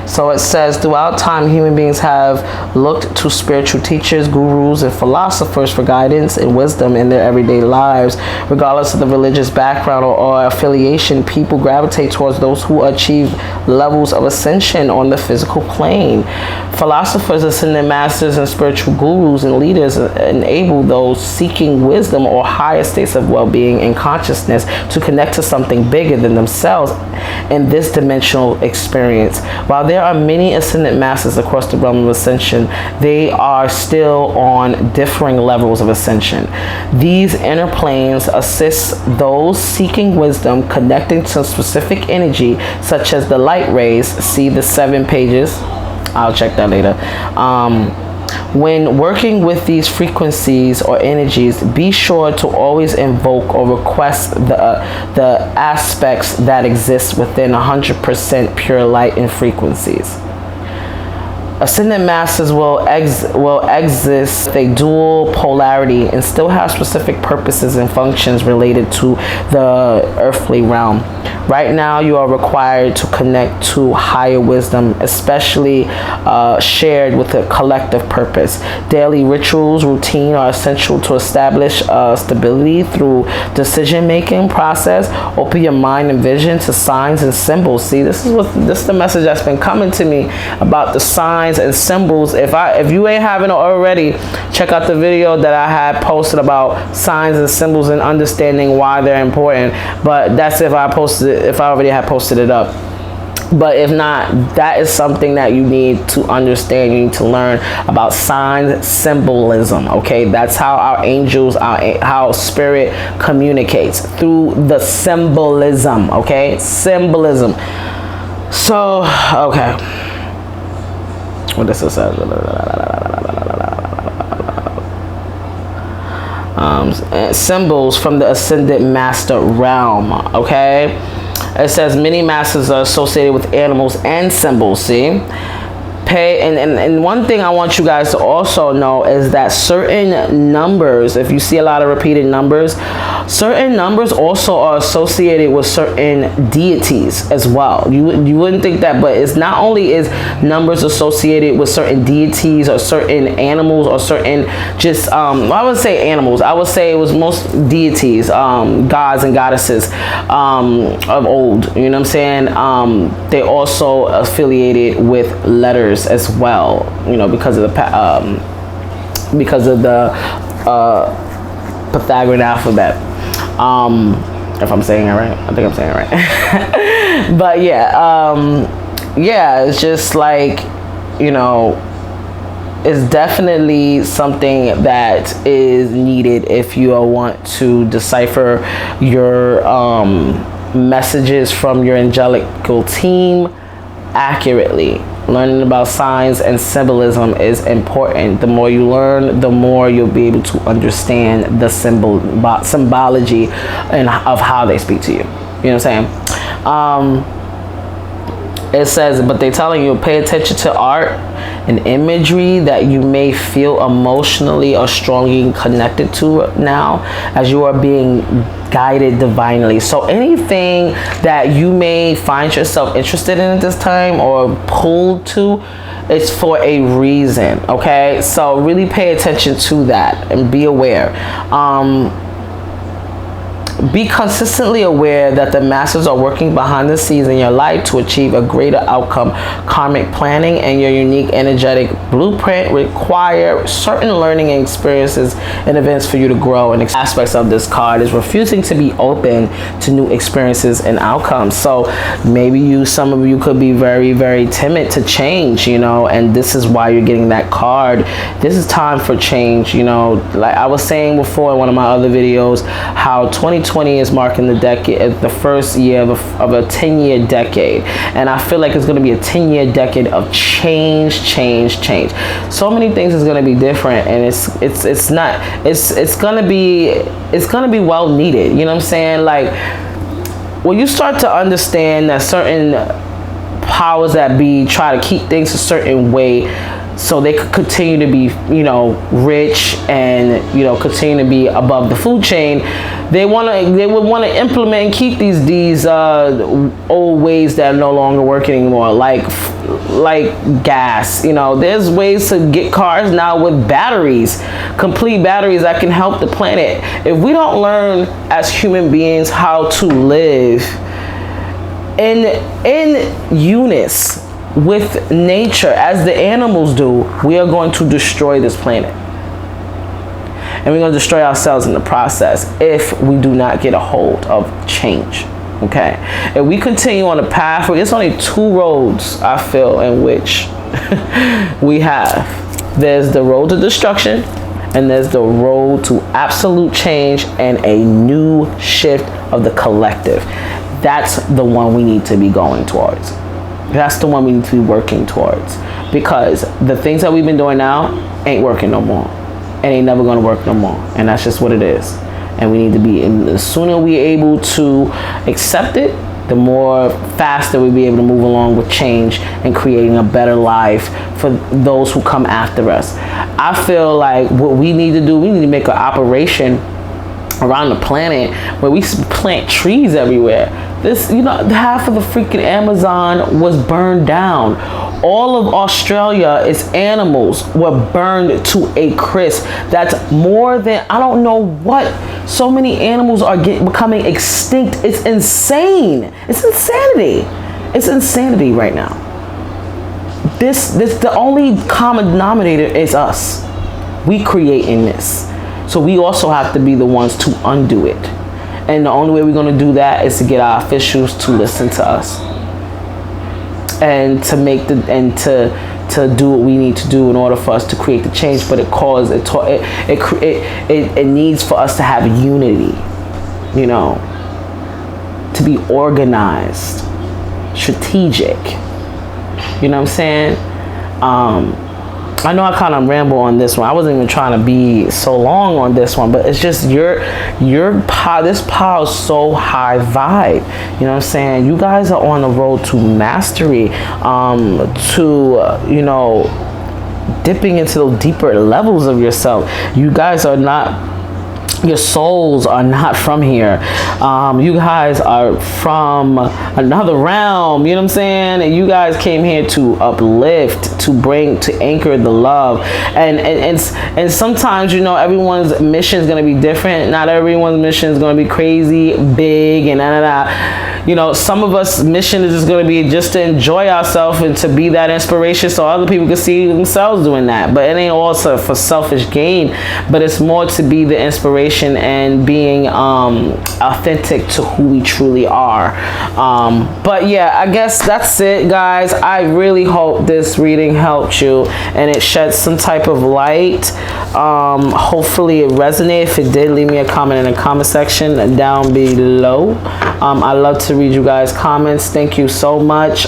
Speaker 1: So it says throughout time human beings have looked to spiritual teachers, gurus, and philosophers for guidance and wisdom in their everyday lives. Regardless of the religious background or affiliation, people gravitate towards those who achieve levels of ascension on the physical plane. Philosophers, ascended masters, and spiritual gurus and leaders enable those seeking wisdom or higher states of well-being and consciousness to connect to something bigger than themselves in this dimensional experience. While there are many ascended masters across the realm of ascension, they are still on differing levels of ascension. These inner planes assist those seeking wisdom, connecting to specific energy, such as the light rays. See the 7 pages. I'll check that later. When working with these frequencies or energies, be sure to always invoke or request the aspects that exist within 100% pure light and frequencies. Ascended masters will exist a dual polarity and still have specific purposes and functions related to the earthly realm. Right now, you are required to connect to higher wisdom, especially shared with a collective purpose. Daily rituals, routine are essential to establish stability through decision-making process. Open your mind and vision to signs and symbols. See, this is the message that's been coming to me about the signs and symbols. If you ain't having it already, check out the video that I had posted about signs and symbols and understanding why they're important. But that's if I already had posted it up. But if not, that is something that you need to understand. You need to learn about signs, symbolism. Okay, that's how our angels, how spirit communicates through the symbolism. Okay, symbolism. So, okay. What does it say? Symbols from the ascended master realm. Okay, it says many masters are associated with animals and symbols. See, and one thing I want you guys to also know is that certain numbers, if you see a lot of repeated numbers, certain numbers also are associated with certain deities as well. You wouldn't think that, but it's not only is numbers associated with certain deities or certain animals or certain just I would say animals. I would say it was most deities, gods and goddesses of old. You know what I'm saying? They also affiliated with letters as well. You know, because of the Pythagorean alphabet. If I'm saying it right, I think I'm saying it right. But yeah, it's just like, you know, it's definitely something that is needed if you want to decipher your messages from your angelical team accurately. Learning about signs and symbolism is important. The more you learn, the more you'll be able to understand the symbology and of how they speak to you. You know what I'm saying? It says, but they're telling you, pay attention to art and imagery that you may feel emotionally or strongly connected to now, as you are being guided divinely. So anything that you may find yourself interested in at this time or pulled to, it's for a reason. Okay, so really pay attention to that and be aware. Be consistently aware that the masters are working behind the scenes in your life to achieve a greater outcome. Karmic planning and your unique energetic blueprint require certain learning and experiences and events for you to grow. And aspects of this card is refusing to be open to new experiences and outcomes. So maybe some of you could be very, very timid to change, you know, and this is why you're getting that card. This is time for change, you know. Like I was saying before in one of my other videos, how 2020 is marking the decade, the first year of a 10-year decade, and I feel like it's going to be a 10-year decade of change. So many things is going to be different, and it's going to be well needed. You know what I'm saying? Like when you start to understand that certain powers that be try to keep things a certain way, so they could continue to be, you know, rich and, you know, continue to be above the food chain. They would want to implement and keep these old ways that are no longer working anymore, like gas. You know, there's ways to get cars now with batteries, complete batteries that can help the planet. If we don't learn as human beings how to live in unison with nature as the animals do, we are going to destroy this planet, and we're going to destroy ourselves in the process if we do not get a hold of change. Okay, if we continue on the path, there's only two roads I feel in which we have. There's the road to destruction, and there's the road to absolute change and a new shift of the collective. That's the one we need to be going towards. That's the one we need to be working towards, because the things that we've been doing now ain't working no more, and ain't never going to work no more, and that's just what it is. And we need to be, and the sooner we're able to accept it, the more faster we'll be able to move along with change and creating a better life for those who come after us. I feel like what we need to do, we need to make an operation around the planet where we plant trees everywhere. This, you know, half of the freaking Amazon was burned down. All of Australia, its animals were burned to a crisp. That's more than, I don't know what. So many animals are becoming extinct. It's insane. It's insanity. It's insanity right now. This the only common denominator is us. We creating this. So we also have to be the ones to undo it. And the only way we're going to do that is to get our officials to listen to us, and to make to do what we need to do in order for us to create the change. But it needs for us to have unity, you know, to be organized, strategic. You know what I'm saying? I know I kind of ramble on this one. I wasn't even trying to be so long on this one, but it's just this power is so high vibe. You know what I'm saying? You guys are on the road to mastery, you know, dipping into those deeper levels of yourself. You guys are not, your souls are not from here. You guys are from another realm. You know what I'm saying? And you guys came here to uplift, to anchor the love. And sometimes, you know, everyone's mission is going to be different. Not everyone's mission is going to be crazy, big, and you know, some of us mission is just going to be just to enjoy ourselves and to be that inspiration so other people can see themselves doing that. But it ain't also for selfish gain, but it's more to be the inspiration and being authentic to who we truly are. But yeah, I guess that's it, guys. I really hope this reading helped you and it shed some type of light. Hopefully it resonated. If it did, leave me a comment in the comment section down below. I love to read you guys' comments. Thank you so much.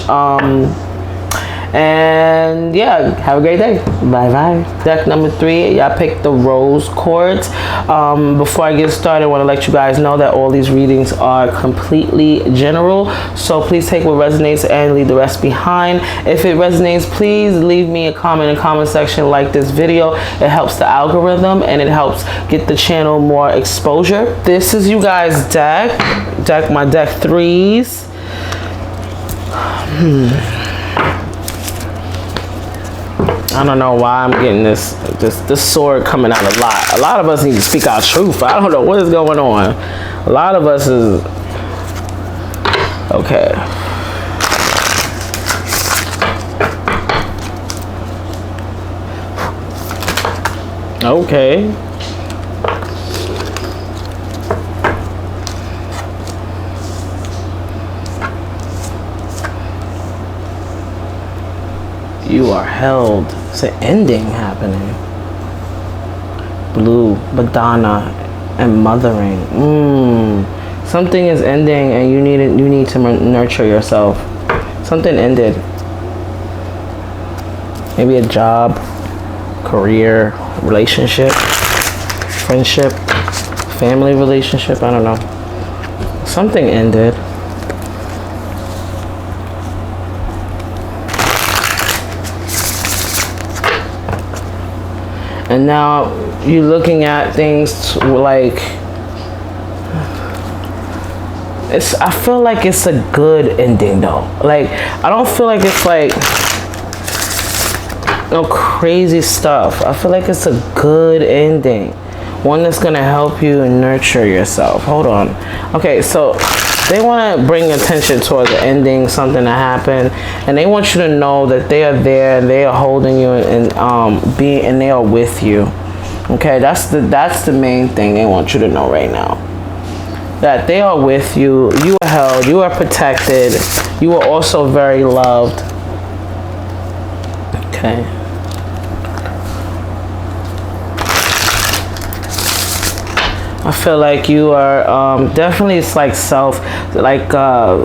Speaker 1: And yeah, have a great day. Bye bye. Deck number 3, y'all picked the rose quartz. Before I get started, I want to let you guys know that all these readings are completely general, so please take what resonates and leave the rest behind. If it resonates, please leave me a comment in the comment section, like this video. It helps the algorithm and it helps get the channel more exposure. This is you guys' deck, my deck 3s. I don't know why I'm getting this sword coming out a lot. A lot of us need to speak our truth. I don't know what is going on. A lot of us is okay. Okay. You are held. It's an ending happening. Blue, Madonna, and mothering. Something is ending, and you need to nurture yourself. Something ended. Maybe a job, career, relationship, friendship, family relationship. I don't know. Something ended. And now you're looking at things like, I feel like it's a good ending though. Like, I don't feel like it's like no crazy stuff. I feel like it's a good ending. One that's gonna help you nurture yourself. Hold on. Okay, so they want to bring attention towards the ending, something that happened, and they want you to know that they are there and they are holding you and they are with you. Okay, that's the main thing they want you to know right now. That they are with you. You are held. You are protected. You are also very loved. Okay. I feel like you are definitely, it's like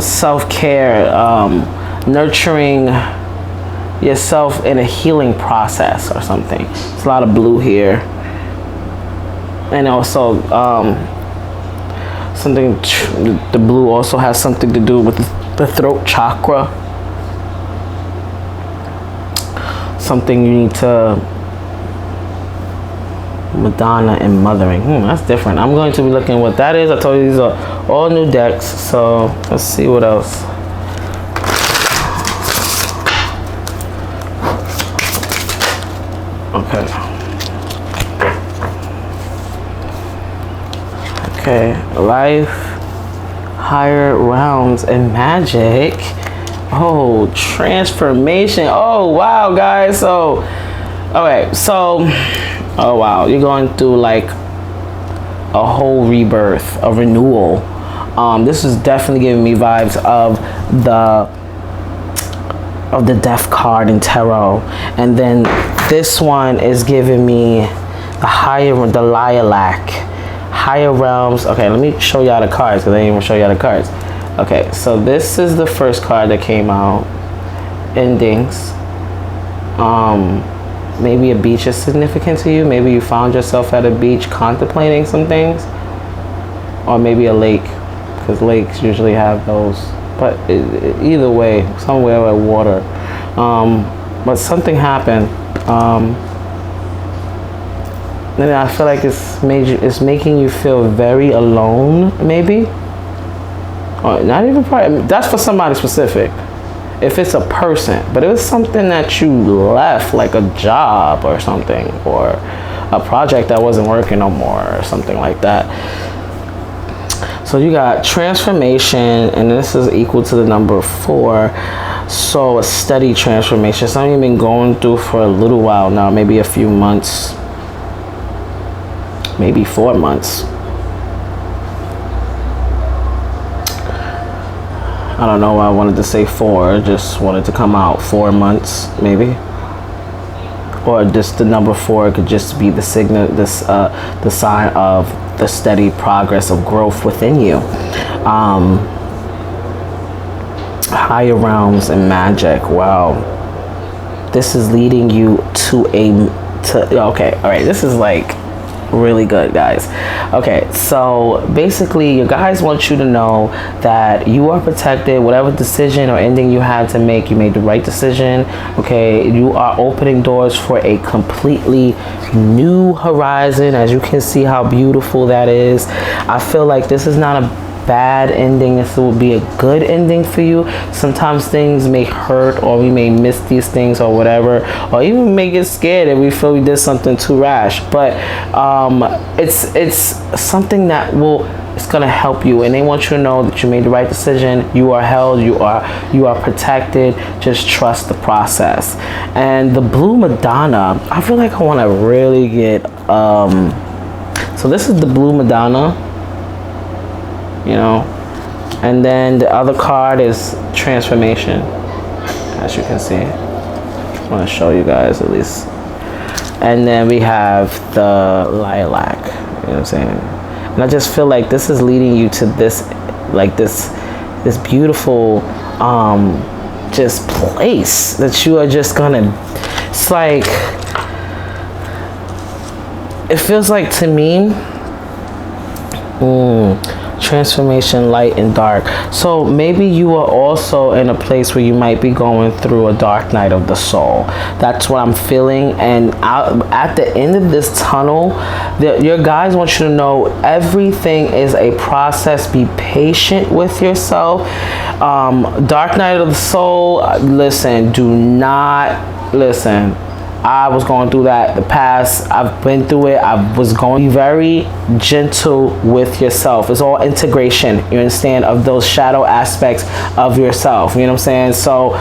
Speaker 1: self-care, nurturing yourself in a healing process or something. It's a lot of blue here. And also the blue also has something to do with the throat chakra. Something you need to, Madonna and mothering. That's different. I'm going to be looking at what that is. I told you these are all new decks, so let's see what else. Okay, life, higher realms, and magic. Oh, transformation. Oh wow, guys. So okay, so oh wow, you're going through like a whole rebirth, a renewal. This is definitely giving me vibes of the Death card in tarot, and then this one is giving me the lilac, higher realms. Okay, let me show y'all the cards because I didn't even show y'all the cards. Okay, so this is the first card that came out. Endings. Maybe a beach is significant to you. Maybe you found yourself at a beach contemplating some things, or maybe a lake, because lakes usually have those. But either way, somewhere with water. But something happened. And I feel like it's making you feel very alone, maybe. Or not even probably. That's for somebody specific. If it's a person, but it was something that you left, like a job or something, or a project that wasn't working no more, or something like that. So you got transformation, and this is equal to the number 4. So a steady transformation, something you've been going through for a little while now, maybe a few months, maybe 4 months. I don't know why I wanted to say 4, just wanted to come out 4 months, maybe. Or just the number 4 could just be the signal, the sign of the steady progress of growth within you. Higher realms and magic. Wow. this is leading you to okay, all right, this is like really good, guys. Okay, so basically your guys want you to know that you are protected. Whatever decision or ending you had to make, you made the right decision. Okay, you are opening doors for a completely new horizon. As you can see how beautiful that is. I feel like this is not a bad ending. This will be a good ending for you. Sometimes things may hurt, or we may miss these things or whatever, or even may get scared if we feel we did something too rash, but it's something that it's gonna help you, and they want you to know that you made the right decision. You are held, you are protected. Just trust the process. And the Blue Madonna, I feel like I want to really get so this is the Blue Madonna, you know, and then the other card is Transformation, as you can see. I want to show you guys at least. And then we have the Lilac, you know what I'm saying? And I just feel like this is leading you to this, like this beautiful just place that you are just gonna, it's like, it feels like to me, transformation, light and dark. So maybe you are also in a place where you might be going through a dark night of the soul. That's what I'm feeling. And at the end of this tunnel, your guys want you to know everything is a process. Be patient with yourself. Dark night of the soul, listen, do not listen. I was going through that in the past. I've been through it. I was going to be very gentle with yourself. It's all integration, you understand, of those shadow aspects of yourself. You know what I'm saying? So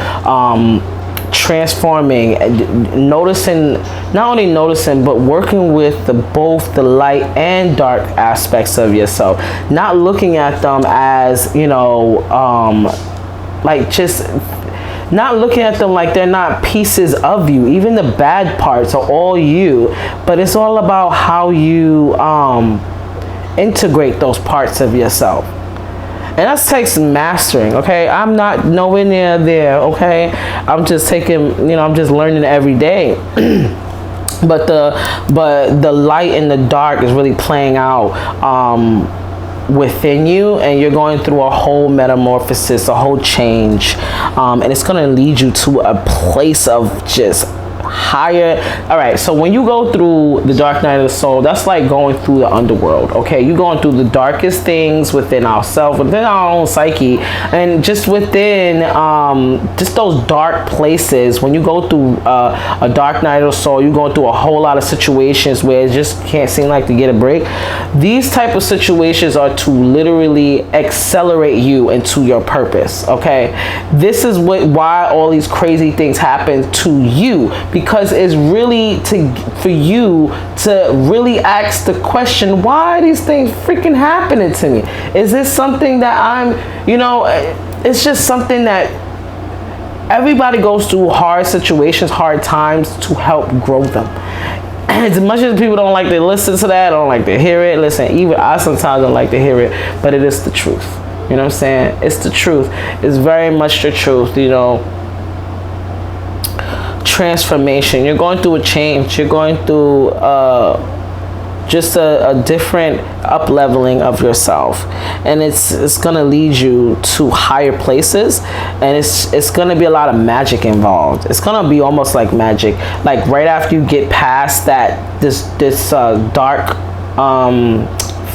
Speaker 1: transforming, noticing, not only noticing, but working with both the light and dark aspects of yourself. Not looking at them as, you know, like just not looking at them like they're not pieces of you. Even the bad parts are all you, but it's all about how you integrate those parts of yourself. And that takes mastering, okay? I'm not nowhere near there, okay? I'm just taking, you know, I'm just learning every day. But the light and the dark is really playing out within you, and you're going through a whole metamorphosis, a whole change, and it's going to lead you to a place of just higher. All right, so when you go through the dark night of the soul, that's like going through the underworld. Okay, you're going through the darkest things within ourselves, within our own psyche, and just within just those dark places. When you go through a dark night of the soul, you're going through a whole lot of situations where it just can't seem like to get a break. These type of situations are to literally accelerate you into your purpose. Okay, this is why all these crazy things happen to you, because it's really for you to really ask the question, why are these things freaking happening to me? Is this something that I'm, you know, it's just something that everybody goes through hard situations, hard times to help grow them. As much as people don't like to listen to that, don't like to hear it, listen, even I sometimes don't like to hear it, but it is the truth. You know what I'm saying? It's the truth. It's very much the truth, you know. Transformation. You're going through a change. You're going through just a different up leveling of yourself, and it's gonna lead you to higher places, and it's gonna be a lot of magic involved. It's gonna be almost like magic, like right after you get past that this dark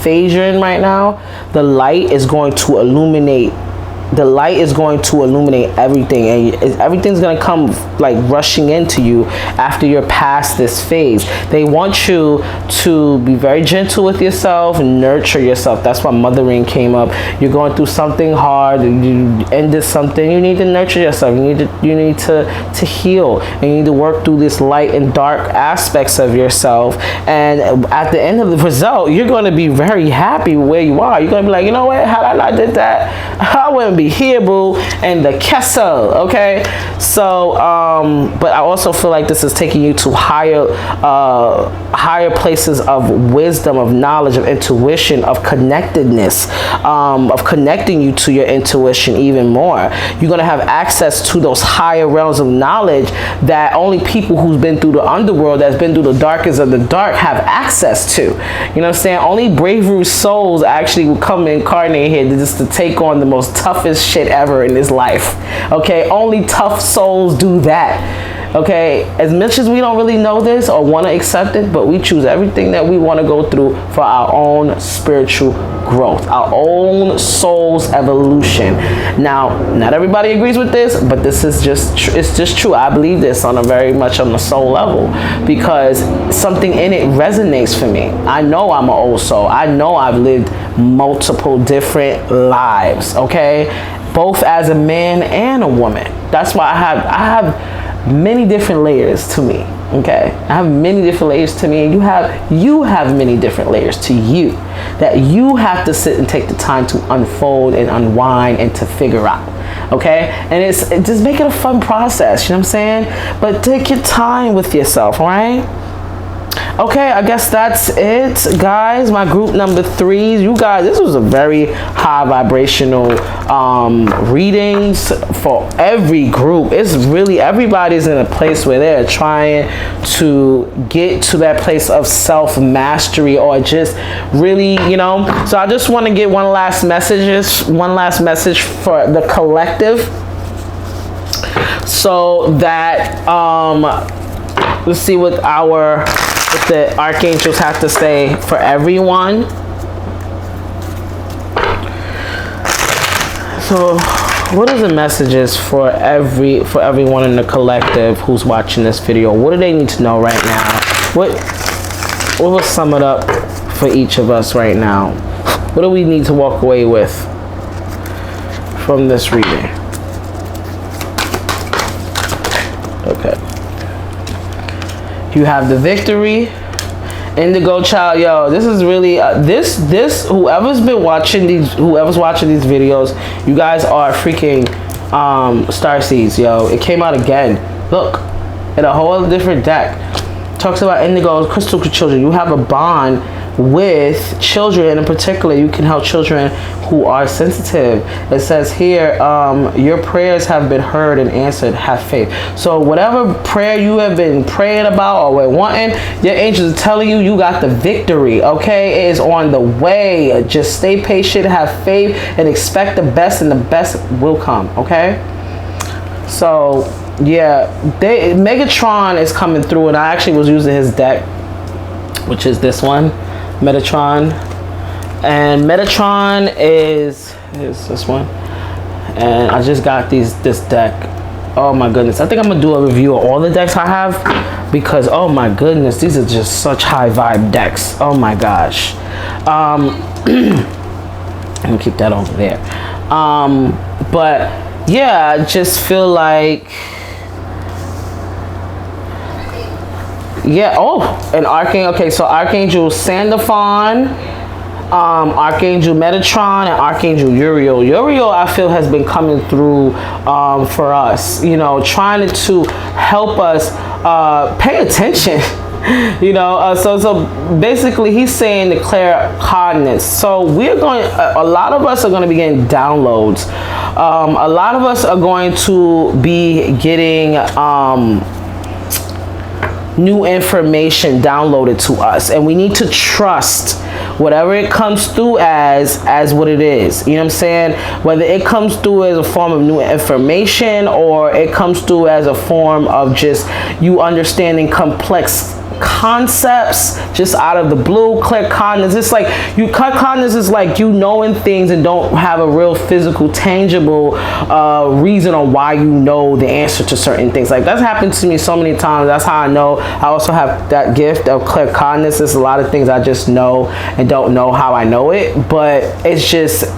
Speaker 1: phase you're in right now, the light is going to illuminate. The light is going to illuminate everything, and everything's going to come like rushing into you after you're past this phase. They want you to be very gentle with yourself and nurture yourself. That's why mothering came up. You're going through something hard, you ended something, you need to nurture yourself. You need to heal, and you need to work through this light and dark aspects of yourself. And at the end of the result, you're going to be very happy where you are. You're going to be like, you know what, had I not did that, I wouldn't be here, boo, and the castle, okay? So, but I also feel like this is taking you to higher places of wisdom, of knowledge, of intuition, of connectedness, of connecting you to your intuition even more. You're going to have access to those higher realms of knowledge that only people who's been through the underworld, that's been through the darkest of the dark, have access to. You know what I'm saying? Only bravery souls actually will come incarnate here just to take on the most toughest shit ever in this life. Okay? Only tough souls do that. Okay, as much as we don't really know this or want to accept it, but we choose everything that we want to go through for our own spiritual growth, our own soul's evolution. Now, not everybody agrees with this, but this is just it's just true. I believe this on a very much on the soul level, because something in it resonates for me. I know I'm an old soul. I know I've lived multiple different lives, okay, both as a man and a woman. That's why I have many different layers to me. Okay, I have many different layers to me, and you have many different layers to you that you have to sit and take the time to unfold and unwind and to figure out. Okay, and it's just make it a fun process, you know what I'm saying? But take your time with yourself, all right? Okay, I guess that's it, guys. My group number 3. You guys, this was a very high vibrational readings for every group. It's really, everybody's in a place where they're trying to get to that place of self-mastery, or just really, you know. So I just want to get one last message for the collective, so that let's see what the archangels have to say for everyone. So what are the messages for everyone in the collective who's watching this video? What do they need to know right now? What will sum it up for each of us right now? What do we need to walk away with from this reading? Okay. You have the victory, indigo child. Yo, this is really this whoever's watching these videos, you guys are freaking star seeds. Yo, it came out again. Look, in a whole different deck. Talks about indigo, crystal children. You have a bond with children, and in particular you can help children who are sensitive. It says here, your prayers have been heard and answered. Have faith. So whatever prayer you have been praying about or wanting, your angels are telling you, you got the victory. Okay, it is on the way. Just stay patient, have faith, and expect the best, and the best will come. Okay, so yeah, Megatron is coming through, and I actually was using his deck, which is this one, Metatron. And Metatron is this one, and I just got this deck. Oh my goodness, I think I'm gonna do a review of all the decks I have, because oh my goodness, these are just such high vibe decks. Oh my gosh. Let me keep that over there. But yeah, I just feel like, yeah. Oh, an Archangel. Okay, so Archangel Sandalphon, Archangel Metatron, and Archangel Uriel. Uriel, I feel, has been coming through for us, you know, trying to help us pay attention. You know, so basically he's saying declare hardness. So we're going, a lot of us are going to be getting downloads. A lot of us are going to be getting new information downloaded to us, and we need to trust whatever it comes through as what it is. You know what I'm saying? Whether it comes through as a form of new information, or it comes through as a form of just you understanding complex concepts just out of the blue. Claircognizance, it's like claircognizance is like you knowing things and don't have a real physical, tangible reason on why you know the answer to certain things. Like that's happened to me so many times. That's how I know. I also have that gift of claircognizance. There's a lot of things I just know and don't know how I know it, but it's just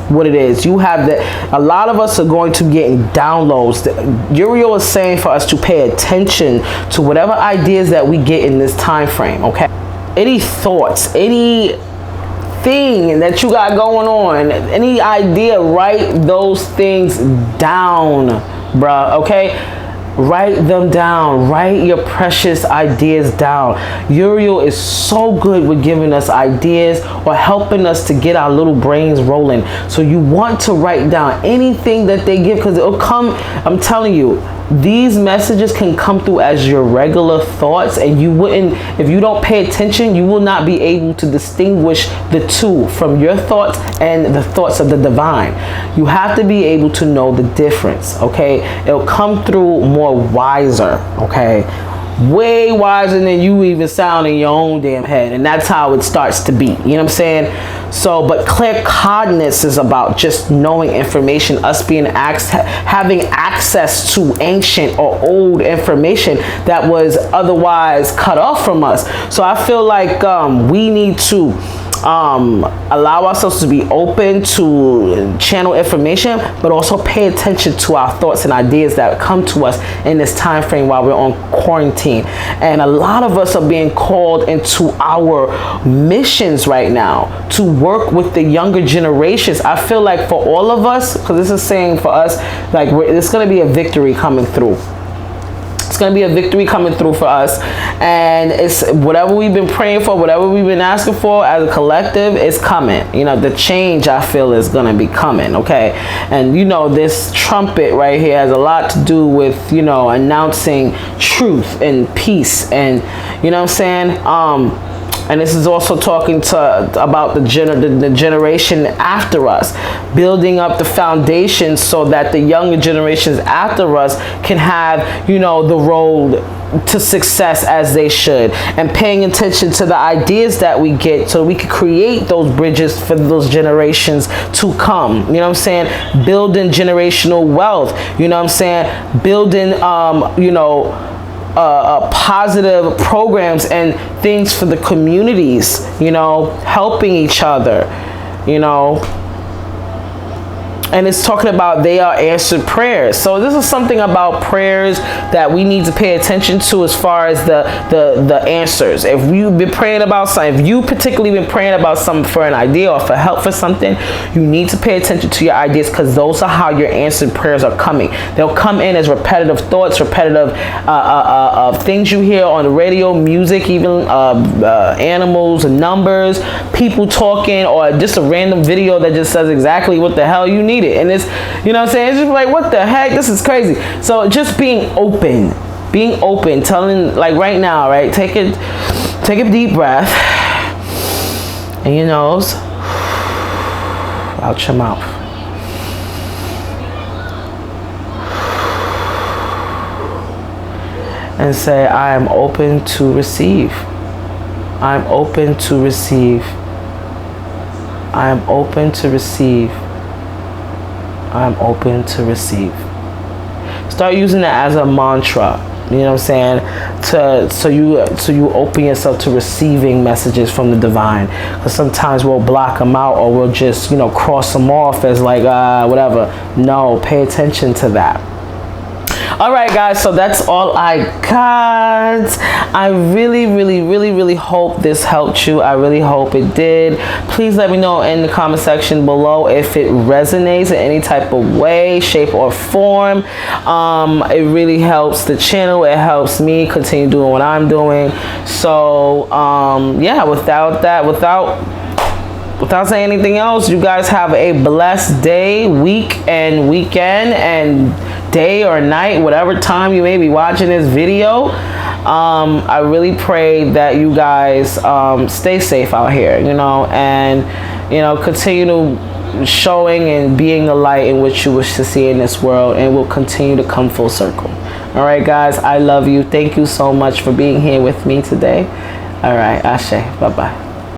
Speaker 1: what it is. You have that. A lot of us are going to be getting downloads. Uriel is saying for us to pay attention to whatever ideas that we get in this time frame. Okay, any thoughts, any anything that you got going on, any idea, write those things down, bruh, okay? Write them down. Write your precious ideas down. Uriel is so good with giving us ideas or helping us to get our little brains rolling. So you want to write down anything that they give, because it'll come. I'm telling you, these messages can come through as your regular thoughts, and you wouldn't, if you don't pay attention, you will not be able to distinguish the two from your thoughts and the thoughts of the divine. You have to be able to know the difference, okay? It'll come through more wiser, okay? Way wiser than you even sound in your own damn head, and that's how it starts to be. You know what I'm saying? So, but claircognizance is about just knowing information, us being having access to ancient or old information that was otherwise cut off from us. So I feel like we need to allow ourselves to be open to channel information, but also pay attention to our thoughts and ideas that come to us in this time frame while we're on quarantine. And a lot of us are being called into our missions right now to work with the younger generations. I feel like for all of us, because this is saying for us, like it's going to be a victory coming through. It's going to be a victory coming through for us, and it's whatever we've been praying for, whatever we've been asking for as a collective is coming. You know, the change I feel is going to be coming, okay? And you know, this trumpet right here has a lot to do with, you know, announcing truth and peace, and you know what I'm saying? And this is also talking about the generation after us, building up the foundation so that the younger generations after us can have, you know, the road to success as they should, and paying attention to the ideas that we get so we can create those bridges for those generations to come. You know what I'm saying? Building generational wealth. You know what I'm saying? Building, you know, positive programs and things for the communities, you know, helping each other, you know. And it's talking about they are answered prayers. So this is something about prayers that we need to pay attention to as far as the answers. If you've been praying about something, if you particularly been praying about something for an idea or for help for something, you need to pay attention to your ideas, because those are how your answered prayers are coming. They'll come in as repetitive thoughts, repetitive things you hear on the radio, music, even animals and numbers, people talking, or just a random video that just says exactly what the hell you need. And it's, you know what I'm saying, it's just like, what the heck, this is crazy. So just being open, telling, like right now, right, take a deep breath in your nose, out your mouth, and say, I am open to receive. I'm open to receive. I am open to receive. I'm open to receive. Start using that as a mantra. You know what I'm saying? So you open yourself to receiving messages from the divine. Because sometimes we'll block them out, or we'll just, you know, cross them off as like whatever. No, pay attention to that. All right, guys, so that's all I got. I really hope this helped you. I really hope it did. Please let me know in the comment section below if it resonates in any type of way, shape, or form. It really helps the channel. It helps me continue doing what I'm doing. So yeah, without saying anything else, you guys have a blessed day, week, and weekend, and day or night, whatever time you may be watching this video. I really pray that you guys stay safe out here, you know, and, you know, continue to showing and being the light in which you wish to see in this world, and will continue to come full circle. All right, guys, I love you. Thank you so much for being here with me today. All right, Ashe. Bye-bye.